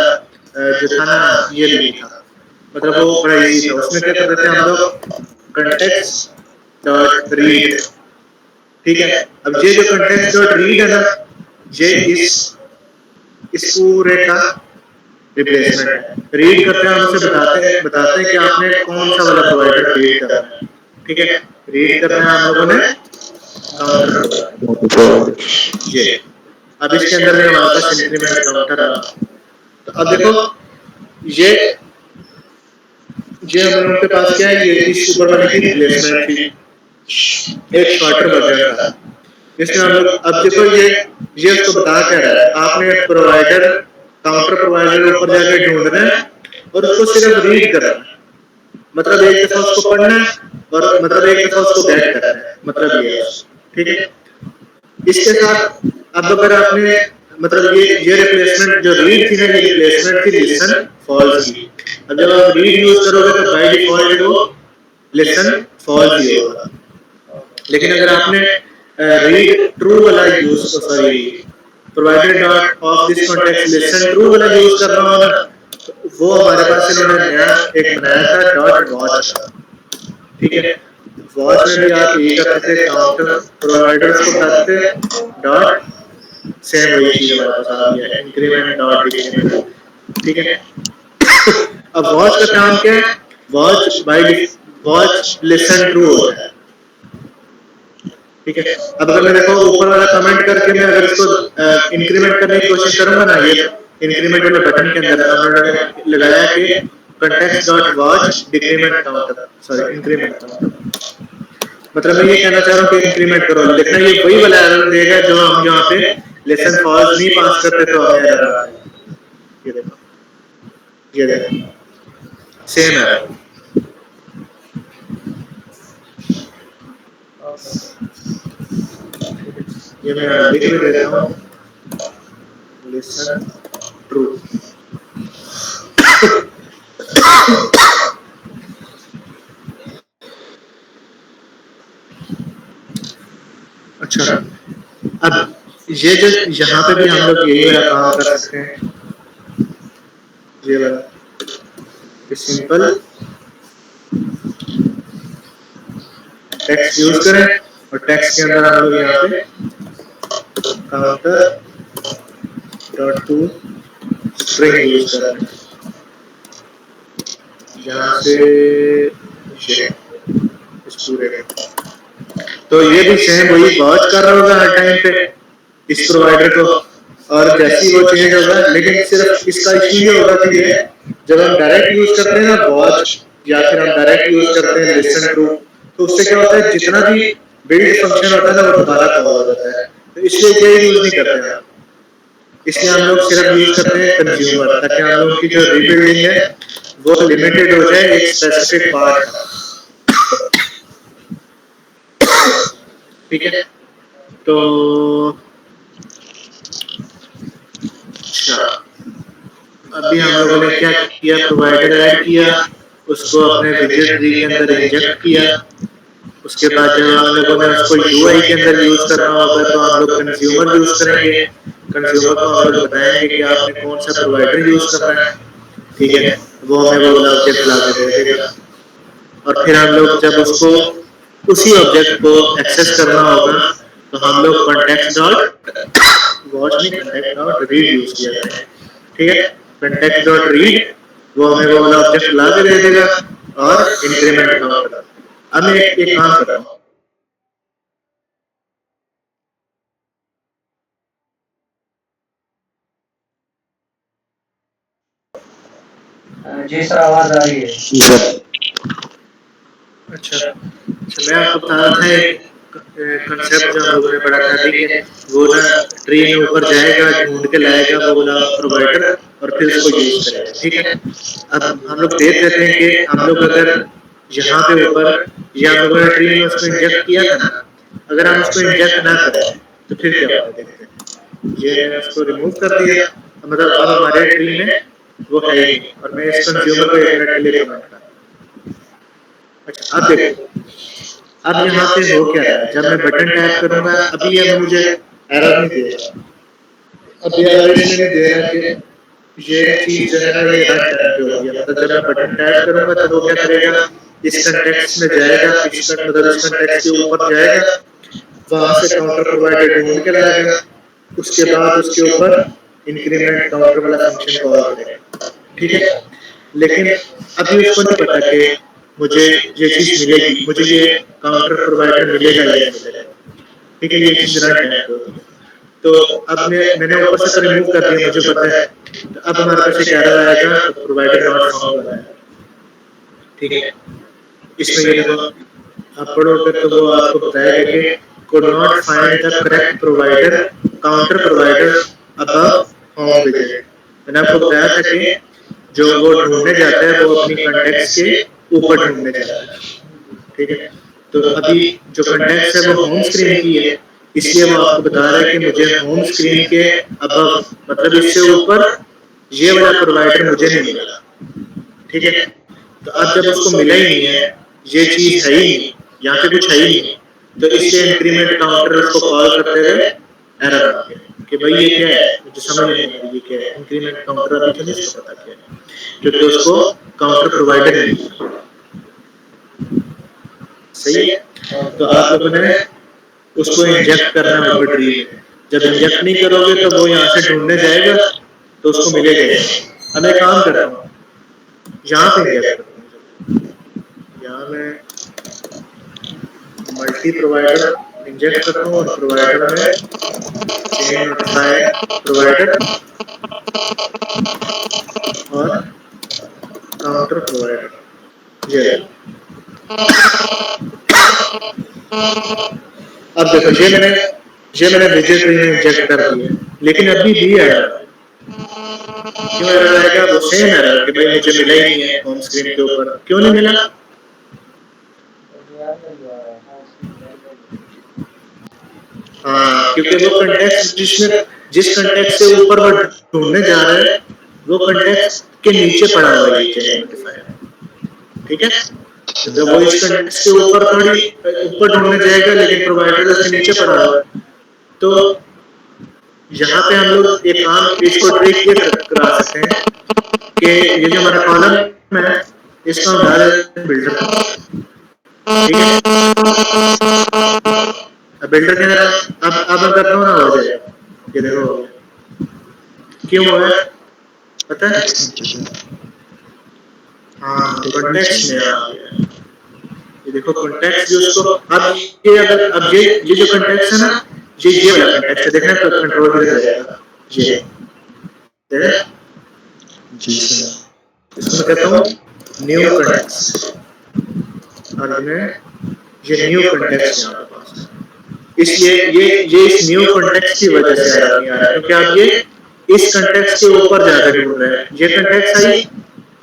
जो था ना ये भी नहीं था, मतलब वो बड़ा इजी था। उसमें क्या करते थे हम लोग, कंटेक्स्ट डॉट रीड, ठीक है। अब ये जो कंटेक्स्ट डॉट रीड है ना, ये इस पूरे का रिप्लेसमेंट है। रीड करते हैं हम उसे बताते हैं कि आपने कौन सा वाला प्रोवाइडर रीड करना है, ठीक है। रीड करना है हम लोगों ने काउंटर प्रोवाइडर, ये। अब इसके अंदर भी हमारे पास इंक्रीमेंट काउंटर आ, तो अब देखो ये हम लोगों के पास क्या है, ये इस ऊपर वाले की रिप्लेसमेंट थी, एक शॉर्टर वर्जन था। इसमें हम लोग अब देखो ये उसको बता क्या रहा है, आपने प्रोवाइडर काउंटर प्रोवाइडर ऊपर जाके ढूंढना है और उसको सिर्फ रीड करना है, मतलब एक दफा उसको पढ़ना है और मतलब एक दफा उसको गेट करना है, मतलब ये है, ठीक है। इसके साथ अब अगर आपने मतलब ये रिप्लेसमेंट जो रीड थी ना, ये रिप्लेसमेंट थी लिसन फॉल्स की। अब जब आप रीड यूज करोगे तो बाय डिफॉल्ट वो लिसन फॉल्स ही होगा, लेकिन अगर आपने रीड ट्रू वाला use, sorry, provider dot of this context listen true वाला यूज कर रहा हो ना, तो वो हमारे पास इन्होंने नया एक बनाया था डॉट वॉच का, ठीक है। वॉच में भी आप यही करते थे, काउंटर प्रोवाइडर्स को बताते थे डॉट, सेम वही चीज हमारे पास आ गई है, इंक्रीमेंट डॉट डिक्रीमेंट, ठीक है। अब वॉच का काम क्या है, वॉच लिसन ट्रू होता है, ठीक है। अब अगर मैं देखो ऊपर वाला कमेंट करके मैं अगर इसको इंक्रीमेंट करने की कोशिश करूंगा ना, ये इंक्रीमेंट वाले बटन के अंदर हमने लगाया कि context dot watch decrement counter, sorry increment counter, मतलब मैं ये कहना चाह रहा हूँ कि इंक्रीमेंट करो, लेकिन ये वही वाला एरर देगा जो हम यहाँ पे लेसन फॉल्स नहीं पास करते तो हमें एरर आता है। ये देखो, ये देखो सेम एरर, ये मैं लिख भी देता हूँ, लिसन ट्रू। अच्छा, अब ये जो यहाँ पे भी हम लोग यही वाला काम कर सकते हैं, ये वाला सिंपल टेक्स्ट यूज करें और टेक्स्ट के अंदर हम लोग यहाँ पे counter dot to string use कर रहे हैं, यहाँ से ये इस पूरे का, तो ये भी सेम वही वॉच कर रहा होगा हर टाइम पे इस प्रोवाइडर को, और जैसे ही वो चेंज होगा, लेकिन सिर्फ इसका इशू ये होगा कि ये जब हम डायरेक्ट यूज करते हैं ना वॉच, या फिर हम डायरेक्ट यूज करते हैं लिसन ट्रू, तो उससे क्या होता है, जितना भी बिल्ड फंक्शन होता है ना वो दोबारा कॉल हो जाता है, तो इसलिए ये यूज नहीं करते हैं, इसलिए हम लोग सिर्फ यूज करते हैं कंज्यूमर, ताकि हम लोग की जो रीबिल्डिंग है वो लिमिटेड हो जाए एक स्पेसिफिक पार्ट का, ठीक है। तो अच्छा, अभी हम लोगों ने क्या किया, प्रोवाइडर ऐड किया, उसको अपने विजेट ट्री के अंदर इंजेक्ट किया, उसके बाद जब हम लोगों ने उसको यूआई के अंदर यूज करना होगा तो हम लोग कंज्यूमर यूज करेंगे, कंज्यूमर को हम लोग बताएंगे कि आपने कौन सा प्रोवाइडर यूज करना है, ठीक है। वो हमें वो वाला ऑब्जेक्ट ला के दे देगा, और फिर हम लोग जब उसको उसी ऑब्जेक्ट को एक्सेस करना होगा तो हम लोग कॉन्टेक्स्ट डॉट वॉच नहीं, कॉन्टेक्स्ट डॉट रीड यूज किया करेंगे, ठीक है। कॉन्टेक्स्ट डॉट रीड वो हमें वो वाला ऑब्जेक्ट ला के दे देगा और इंक्रीमेंट काउंटर। अब मैं एक काम करता हूँ, जी सर, आवाज आ रही है। अच्छा अच्छा, मैं आपको बता रहा था एक कंसेप्ट जो हम लोगों ने पढ़ा था अभी, के वो ना ट्री में ऊपर जाएगा, ढूंढ के लाएगा वो वाला प्रोवाइडर और फिर उसको यूज करेगा, ठीक है। अब हम लोग देख लेते हैं कि हम लोग अगर यहाँ पे ऊपर, ये हम लोगों ने ट्री में उसको इंजेक्ट किया था ना, अगर हम उसको इंजेक्ट ना करें तो फिर क्या होता है, देखते हैं। ये मैंने उसको रिमूव कर दिया, मतलब अब हमारे ट्री में वो है ही नहीं, और मैं इस कंज्यूमर को 1 मिनट के लिए कमेंट कर, अच्छा अब देखो, अब यहाँ पे हो क्या रहा है, जब मैं बटन टैप करूंगा अभी ये मुझे एरर नहीं दे रहा, अब ये एरर इसलिए नहीं दे रहा कि ये चीज जो है ना ये रन टाइम पे होती है, मतलब जब मैं बटन टैप करूंगा तब वो क्या करेगा, इस कंटेक्स्ट में जाएगा, मतलब इस कंटेक्स्ट के ऊपर जाएगा, वहां से काउंटर प्रोवाइडर ढूंढ के लाएगा, उसके बाद उसके ऊपर इंक्रीमेंट काउंटर वाला फंक्शन कॉल करेगा। ठीक है, लेकिन अभी उसको नहीं पता कि मुझे ये चीज मिलेगी, मुझे ये काउंटर प्रोवाइडर मिलेगा या नहीं मिलेगा। ठीक है, ये चीज रन टाइम पे होगी। तो अब मैंने ऊपर से तो रिमूव कर दिया, मुझे पता है। तो अब हमारे पास एक एरर आएगा, तो प्रोवाइडर नॉट फाउंड वाला है। ठीक है, इसमें ये देखो आप पढ़ोगे तो वो आपको बताएगा कि could not find the correct provider, counter provider above home widget। मैंने आपको बताया था कि जो वो ढूंढने जाता है वो अपनी कंटेक्स्ट के ऊपर ढूंढने जाता है। ठीक है, तो अभी जो कंटेक्स्ट है वो होम स्क्रीन की है, इसलिए वो आपको बता रहा है कि मुझे होम स्क्रीन के अबव, मतलब इससे ऊपर ये वाला प्रोवाइडर मुझे नहीं मिला। ठीक है, तो अब जब उसको मिला ही नहीं है, ये चीज है ही नहीं, यहाँ पे कुछ है ही नहीं, तो इसलिए इंक्रीमेंट काउंटर उसको कॉल करते हुए एरर आ गया कि भाई ये क्या है, मुझे समझ नहीं आ रही ये क्या है। इंक्रीमेंट काउंटर अभी तो नहीं इसको पता क्या है, क्योंकि उसको काउंटर प्रोवाइडर नहीं मिला। सही है, तो आप लोगों ने उसको इंजेक्ट करना है ऊपर ट्री में। जब इंजेक्ट नहीं करोगे तो वो यहाँ से ढूंढने जाएगा, तो उसको मिलेगा ही। अब मैं काम करता हूँ, यहाँ पे इंजेक्ट करता हूँ। यहाँ मैं मल्टी प्रोवाइडर इंजेक्ट करता हूँ और प्रोवाइडर में चेन नोटिफाई प्रोवाइडर और काउंटर प्रोवाइडर। ये अब देखो ये मैंने विजेट ट्री में इंजेक्ट कर दिया, लेकिन अभी भी एरर, क्यों एरर आएगा? वो सेम एरर कि भाई मुझे मिला ही नहीं है होम स्क्रीन के ऊपर। क्यों नहीं मिला? हाँ, क्योंकि वो कंटेक्स्ट जिस कंटेक्स्ट से ऊपर वो ढूंढने जा रहा है, वो कंटेक्स्ट के नीचे पड़ा हुआ है ये चेन नोटिफायर। ठीक है, तो वो इस कंटेक्स्ट के ऊपर थोड़ी ऊपर ढूंढने जाएगा, लेकिन प्रोवाइडर उसके नीचे पड़ा हुआ है। तो यहाँ पे हम लोग एक काम इसको ट्रिक ये करा सकते हैं कि ये जो हमारा कॉलम है इसका हम डाल बिल्डर। ठीक है, बिल्डर के अंदर अब मैं करता हूँ ना, हो जाएगा। ये देखो हो गया। क्यों हुआ है पता है? हाँ, कॉन्टेक्स्ट में आ गया। ये देखो कॉन्टेक्स्ट जो उसको अब ये अगर अब ये जो कॉन्टेक्स्ट है ना, ये वाला कॉन्टेक्स्ट है, देखना तो कंट्रोल किधर जाएगा। ये जी सर। इसको मैं कहता हूँ न्यू कॉन्टेक्स्ट, और मैं ये न्यू कॉन्टेक्स्ट यहाँ पे पास है। इसलिए ये इस न्यू कॉन्टेक्स्ट की वजह से एरर नहीं आ रहा, क्योंकि आप ये इस कॉन्टेक्स्ट के ऊपर जाकर ढूंढ रहे हैं। ये कॉन्टेक्स्ट आई,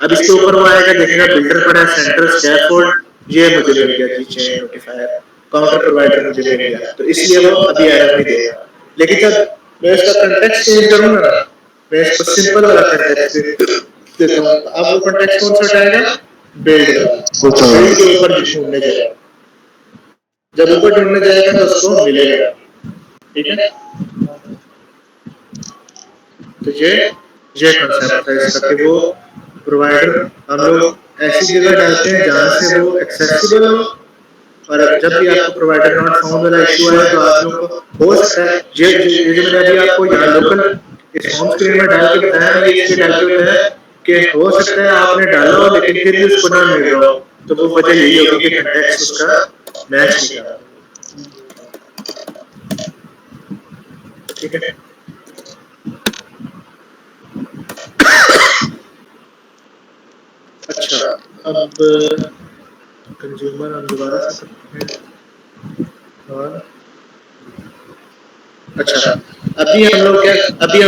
अब इसके ऊपर वो आएगा, देखेगा बिल्डर पड़ा है, सेंट्रल स्कैफोल्ड, ये मुझे मिल गया जी, चेन नोटिफायर, काउंटर प्रोवाइडर मुझे मिल गया, तो इसलिए वो अभी एरर नहीं देगा। लेकिन जब मैं इसका कॉन्टेक्स्ट चेंज करूंगा ना, मैं इसको सिंपल वाला कॉन्टेक्स्ट देता हूँ, अब वो कॉन्टेक्स्ट कौन सा उठाएगा? बिल्ड वाला। बिल्ड के ऊपर ढूंढने जाएगा, जब ऊपर ढूंढने जाएगा तो उसको मिलेगा। ठीक है, तो ये कांसेप्ट है इसका कि वो प्रोवाइडर हम लोग ऐसी जगह डालते हैं जहाँ से वो एक्सेसिबल हो, और जब भी आपको प्रोवाइडर नॉट फाउंड वाला इशू आए तो आप लोगों को हो सकता है ये जो मैंने अभी आपको यहाँ लोकल इस होम स्क्रीन में डाल के बताया ना, ये इसलिए डाल के बताया कि हो सकता है आपने डाला हो लेकिन फिर भी उसको ना मिल रहा हो, तो वो वजह यही होगी कि कंटेक्स्ट उसका मैच नहीं कर रहा। ठीक है, अच्छा अब कंज्यूमर हम दोबारा से करते हैं। और अच्छा, अभी हम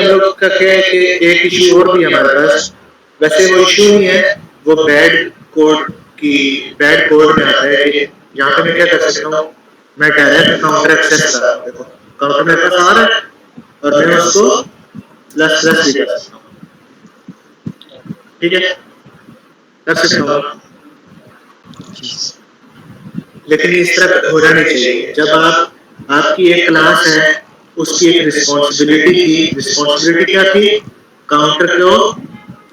लोग का क्या है कि एक इशू और भी हमारे पास, वैसे वो इशू नहीं है, वो बैड कोड में आता है कि यहाँ पे मैं क्या कर सकता हूँ, मैं डायरेक्ट काउंटर एक्सेस कर रहा हूँ। देखो काउंटर मेरे पास आ रहा है और मैं उसको प्लस भी कर सकता हूँ। ठीक है, कर सकता हूँ, लेकिन इस तरह होना नहीं चाहिए। जब आपकी एक क्लास है, उसकी एक रिस्पॉन्सिबिलिटी थी। रिस्पॉन्सिबिलिटी क्या थी? काउंटर को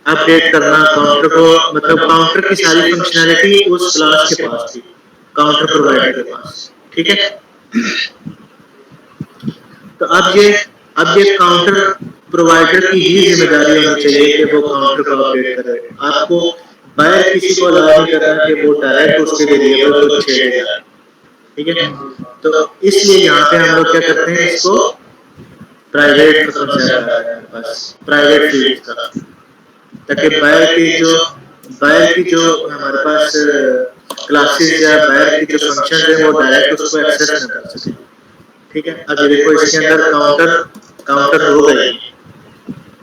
अपडेट करना काउंटर को, मतलब काउंटर की सारी फंक्शनैलिटी उस क्लास के पास थी, काउंटर प्रोवाइडर के पास। ठीक है, तो अब ये काउंटर प्रोवाइडर की ही जिम्मेदारी होनी चाहिए कि वो काउंटर को अपडेट करे। आपको बाहर किसी को अलाउ नहीं करना कि वो डायरेक्ट उसके वेरिएबल को छेड़ेगा। ठीक है, तो इसलिए यहाँ पे हम लोग क्या करते हैं, इसको प्राइवेट का कंसेप्ट आता है हमारे पास, प्राइवेट फील्ड का, ताकि बाहर की जो हमारे पास क्लासेस या बाहर की जो फंक्शंस है वो डायरेक्ट उसको एक्सेस ना कर सके। ठीक है, अब ये देखो इसके अंदर काउंटर होगा ही,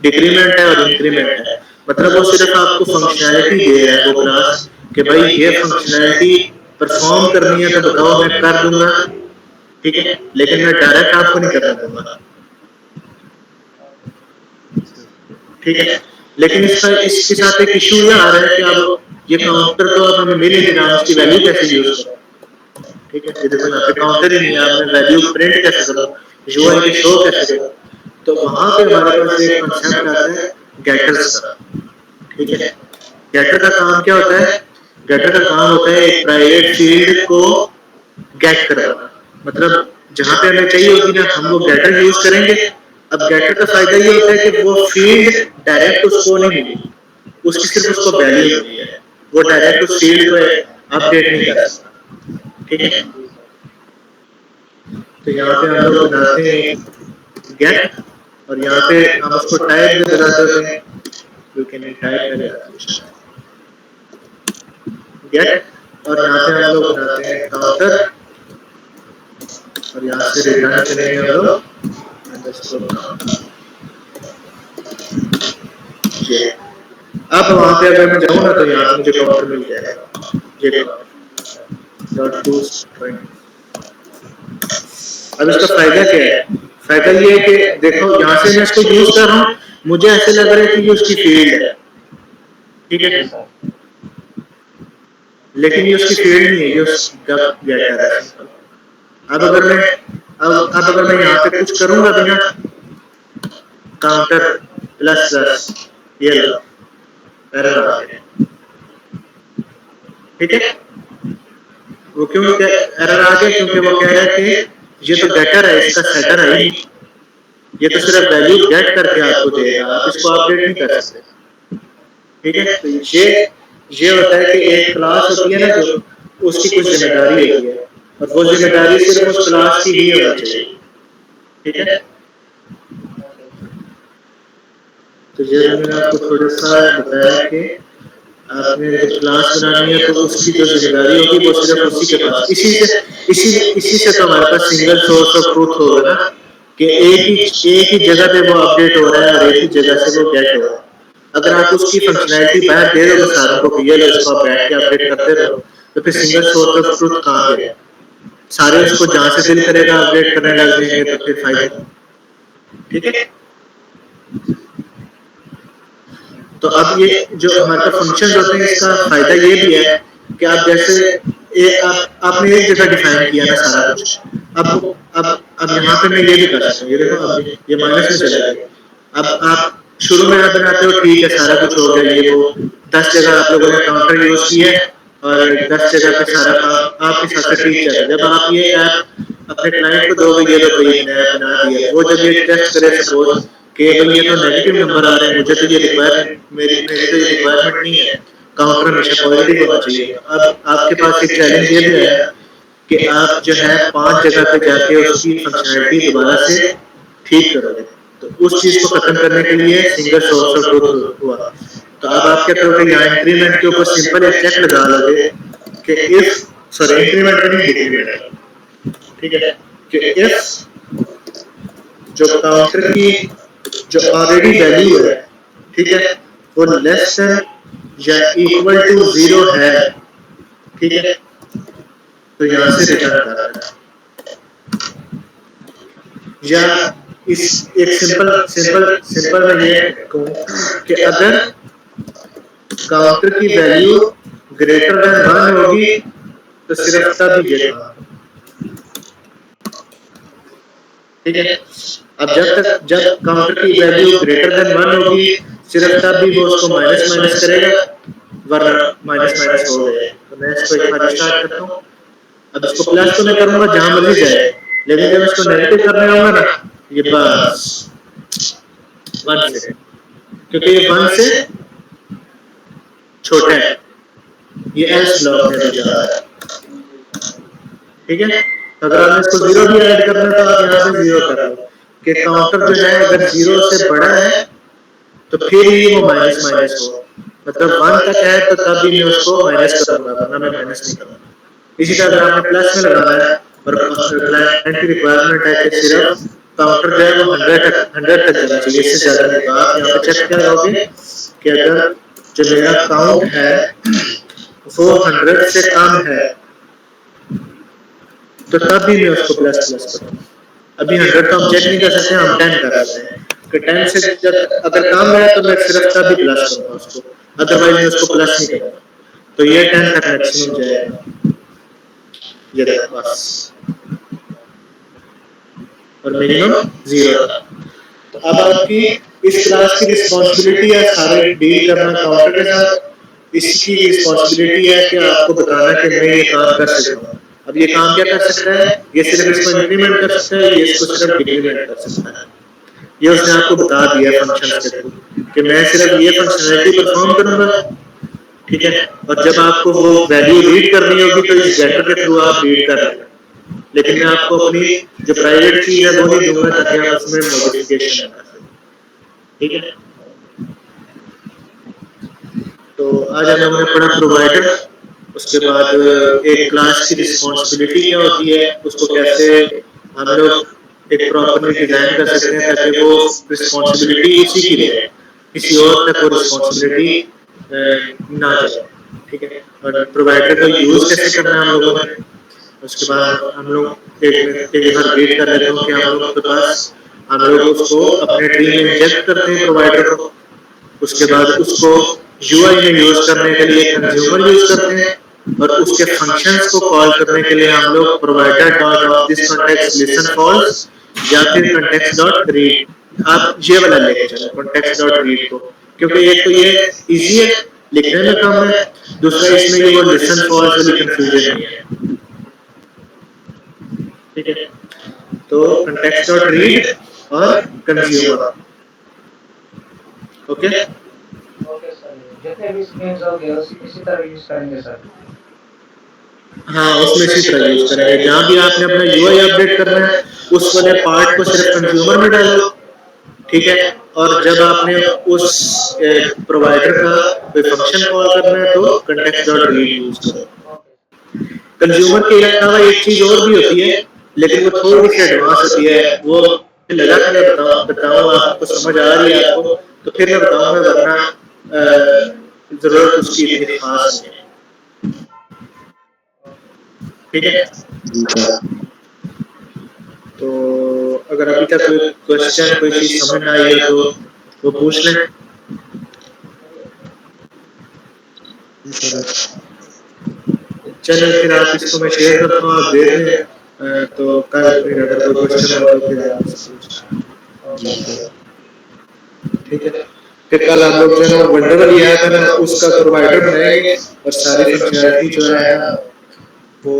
डिक्रीमेंट है और इंक्रीमेंट है, मतलब वो सिर्फ आपको फंक्शनैलिटी दे रहा है वो क्लास कि भाई ये फंक्शनैलिटी परफॉर्म करनी है तो बताओ, मैं कर दूंगा। ठीक है, लेकिन मैं डायरेक्ट आपको नहीं करना दूंगा। ठीक है, लेकिन इसके साथ एक इशू ये आ रहा है कि अब ये काउंटर तो अब हमें मिल ही नहीं रहा, हम इसकी वैल्यू कैसे यूज करें। ठीक है, ये देखो यहाँ पे काउंटर ही नहीं है, अब मैं वैल्यू प्रिंट कैसे करूँ, यूआई पे शो कैसे करूँ। तो वहां पे हमारे पास एक कंसेप्ट आता है गेटर्स का। ठीक है, गेटर का काम क्या होता है, गेटर का काम होता है एक प्राइवेट फील्ड को गेट करवाना, मतलब जहां पे हमें चाहिए होगी ना हम वो गेटर यूज करेंगे। अब गेटर का फायदा ये होता है कि वो फील्ड डायरेक्ट उसको नहीं मिली, उसकी सिर्फ उसको वैल्यू मिली है, वो डायरेक्ट उस फील्ड को अपडेट नहीं कर सकता। ठीक है, तो यहाँ पे हम लोग बनाते हैं गेट, और यहाँ पे हम उसको टाइप भी बना देते हैं, यू कैन टाइप पहले गेट, और यहाँ पे हम लोग बनाते हैं काउंटर, और यहाँ से रिटर्न करेंगे हम लोग अंडरस्कोर काउंटर। अब वहाँ पे अगर मैं जाऊँ ना तो यहाँ पे मुझे काउंटर मिल जाएगा, ये डॉट टू पॉइंट। अब इसका फायदा क्या है, फायदा ये है कि देखो यहाँ से मैं इसको यूज कर रहा हूँ, मुझे ऐसे लग रहा है कि ये उसकी फील्ड है। ठीक है, लेकिन ये उसकी फील्ड नहीं है, ये उसका गेटर है सिंपल। अब अगर मैं यहाँ पे कुछ करूंगा बिना काउंटर प्लस प्लस, ये लो एरर आ गया। ठीक है, वो क्यों एरर आ गया, क्योंकि वो कह रहा है कि ये तो गेटर है, इसका सेटर है ही, ये तो सिर्फ वैल्यू गेट करके आपको देगा, आप इसको अपडेट नहीं कर सकते। ठीक है, तो ये होता है कि एक क्लास होती है ना जो, उसकी कुछ जिम्मेदारी होती है, और वो जिम्मेदारी सिर्फ उस क्लास की ही होनी चाहिए। ठीक है, तो ये मैंने आपको थोड़ा सा बताया कि आपने जब क्लास बनानी है तो उसकी जो जिम्मेदारी होगी वो सिर्फ उसी के पास, इसी से तो हमारे पास सिंगल सोर्स ऑफ ट्रूथ होगा ना, कि एक ही जगह पे वो अपडेट हो रहा है और एक ही जगह से वो गेट हो रहा है। अगर आप उसकी फंक्शनैलिटी बाहर दे दोगे सारों को कि ये लो इसको आप बैठ के अपडेट करते रहो, तो फिर सिंगल सोर्स ऑफ ट्रूथ कहाँ गया, सारे उसको जहां से दिल करेगा अपडेट करने लग जाएंगे, तो फिर फायदा। ठीक है, तो अब ये जो हमारे पास फंक्शन होते हैं इसका फायदा ये भी है कि आप जैसे आपने एक जगह डिफाइन किया ना सारा कुछ, अब यहाँ पे मैं ये भी कर सकता हूँ, ये देखो अब ये माइनस में चला गया। अब आप शुरू में आप बनाते हो ठीक है सारा कुछ हो गया, ये वो 10 जगह आप लोगों ने काउंटर यूज किया है और 10 जगह पे सारा काम आपके हिसाब से ठीक चल रहा है। जब आप ये ऐप अपने क्लाइंट को दोगे, ये लो भाई मैंने ऐप बना दिया, वो जब ये टेस्ट करे सपोज कि भाई ये तो नेगेटिव नंबर आ रहे हैं, मुझे तो ये रिक्वायरमेंट मेरी तो ये रिक्वायरमेंट नहीं है, काउंटर हमेशा पॉजिटिव होना चाहिए। अब आपके पास एक चैलेंज ये भी है कि आप जो है 5 जगह पे जाके उसकी फंक्शनैलिटी दोबारा से ठीक करोगे, तो उस चीज को खत्म करने के लिए सिंगल सोर्स ऑफ ट्रूथ हुआ। तो अब आप क्या करोगे, यहाँ इंक्रीमेंट के ऊपर सिंपल एक चेक लगा लोगे कि इफ, सॉरी इंक्रीमेंट का नहीं डिक्रीमेंट, ठीक है, कि इफ जो काउंटर की जो ऑलरेडी वैल्यू है, ठीक है, वो लेस देन या इक्वल टू 0 है, ठीक है, तो यहाँ से रिटर्न कर रहा है। या इस एक सिंपल में ये कहूँ कि अगर काउंटर की वैल्यू ग्रेटर देन 1 होगी तो सिर्फ तब ही गेट होगा। ठीक है, अब जब काउंटर की वैल्यू ग्रेटर देन 1 होगी, सिर्फ तब भी वो उसको माइनस माइनस करेगा, वरना माइनस माइनस हो गया। तो मैं इसको एक बार रिस्टार्ट करता हूँ। अब इसको प्लस तो मैं करूंगा जहां मर्जी जाए, लेकिन जब इसको नेगेटिव करने आऊंगा ना, ये बस 1 से, क्योंकि ये 1 से छोटा है, ये एल्स ब्लॉक में भी जा रहा है। ठीक है, तो अगर आपने इसको 0 भी ऐड करना है तो आप यहाँ पे 0 कर लो कि काउंटर जो है अगर 0 से बड़ा है तो फिर ही वो माइनस माइनस हो, मतलब 1 तक है तो तब भी मैं उसको माइनस करूंगा, वरना मैं माइनस नहीं करूंगा। इसी तरह अगर आपने प्लस में लगाना है और क्लाइंट की रिक्वायरमेंट है कि सिर्फ काउंटर जो है वो 100 तक जाना चाहिए, इससे ज्यादा नहीं, तो आप यहाँ पे चेक क्या करोगे कि अगर जो मेरा काउंट है वो 100 से कम है तो तब भी मैं उसको प्लस प्लस करूंगा। अभी 100 तो हम चेक नहीं कर सकते, हम 10 कर लेते हैं कि 10 से जब अगर कम है तो मैं सिर्फ तब ही प्लस करूंगा उसको, अदरवाइज मैं उसको प्लस नहीं करूंगा। तो ये 10 तक मैक्सिमम जाएगा, ये तक बस, और मिनिमम 0 था। तो अब आपकी इस क्लास की रिस्पॉन्सिबिलिटी है सारे डील करना काउंटर के साथ। इसकी रिस्पॉन्सिबिलिटी है कि आपको बताना कि मैं ये काम कर सकता हूँ। अब ये काम क्या कर सकता है, ये सिर्फ इसको इंक्रीमेंट कर सकता है, ये इसको सिर्फ डिक्रीमेंट कर सकता है। ये उसने आपको बता दिया फंक्शंस के थ्रू कि मैं सिर्फ ये फंक्शनैलिटी परफॉर्म करूंगा, ठीक है, और जब आपको वो वैल्यू रीड करनी होगी तो इस गेटर के थ्रू आप रीड कर लेना, लेकिन मैं आपको अपनी जो प्राइवेट चीज है वो नहीं दूंगा ताकि आप उसमें मॉडिफिकेशन ना कर सकें। ठीक है, तो आज हम लोगों ने पढ़ा प्रोवाइडर, उसके बाद एक क्लास की रिस्पॉन्सिबिलिटी क्या होती है, उसको कैसे हम लोग एक प्रॉपरली डिजाइन कर सकते हैं ताकि वो रिस्पॉन्सिबिलिटी उसी की रहे, किसी और तक वो रिस्पॉन्सिबिलिटी ना जाए। ठीक है, और प्रोवाइडर को यूज कैसे करना है हम लोगों ने, उसके बाद हम लोग एक बार रीड कर लेते हो कि हम लोग के पास हम लोग उसको अपने ट्री में इंजेक्ट करते हैं प्रोवाइडर को, उसके बाद उसको यूआई में यूज करने के लिए कंज्यूमर यूज करते हैं, और उसके फंक्शंस को कॉल करने के लिए हम लोग provider dot of this context listen false या फिर कॉन्टेक्स्ट डॉट रीड, आप ये वाला लेके चलो कॉन्टेक्स्ट डॉट रीड को, क्योंकि एक तो ये इजी है, लिखने में कम है, दूसरा इसमें ये वो लिसन फॉल्स वाली कंफ्यूजन नहीं है। ठीक है, तो कॉन्टेक्स्ट डॉट रीड और कंज्यूमर, ओके। ओके सर, जितने भी स्क्रीन्स हो गए इसी तरह यूज करेंगे सर। हाँ, उसमें इसी तरह यूज करेंगे, जहाँ भी आपने अपना यूआई अपडेट करना है उस वाले पार्ट को सिर्फ कंज्यूमर में डालो, ठीक है, और जब आपने उस प्रोवाइडर का कोई फंक्शन कॉल करना है तो कॉन्टेक्स्ट डॉट रीड यूज करो। कंज्यूमर के अलावा एक चीज और भी होती है, लेकिन वो थोड़ी सी एडवांस होती है, वो लगा कि मैं बताऊं आपको, समझ आ रही है आपको तो फिर मैं बताऊंगा, वरना जरूरत उसकी इतनी खास नहीं है। ठीक है, तो अगर अभी तक कोई क्वेश्चन कोई चीज समझ ना आई हो तो वो पूछ लें। चलो फिर आप इसको मैं शेयर करता हूँ, आप देख लें, तो कल फिर अगर कोई क्वेश्चन हो तो फिर आप मुझसे पूछें। ठीक है, फिर कल हम लोग जो है ना वंडर लिया है ना उसका प्रोवाइडर बनाएंगे और सारी फंक्शनैलिटी जो है ना वो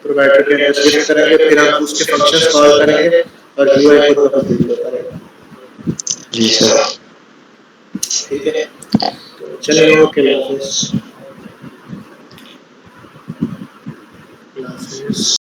प्रोवाइडर के अंदर शिफ्ट करेंगे, फिर हम उसके फंक्शंस कॉल करेंगे और यूआई खुद ब खुद बिल्ड होता रहेगा। जी सर। ठीक है, तो चलिए, ओके, अल्लाह हाफिज़।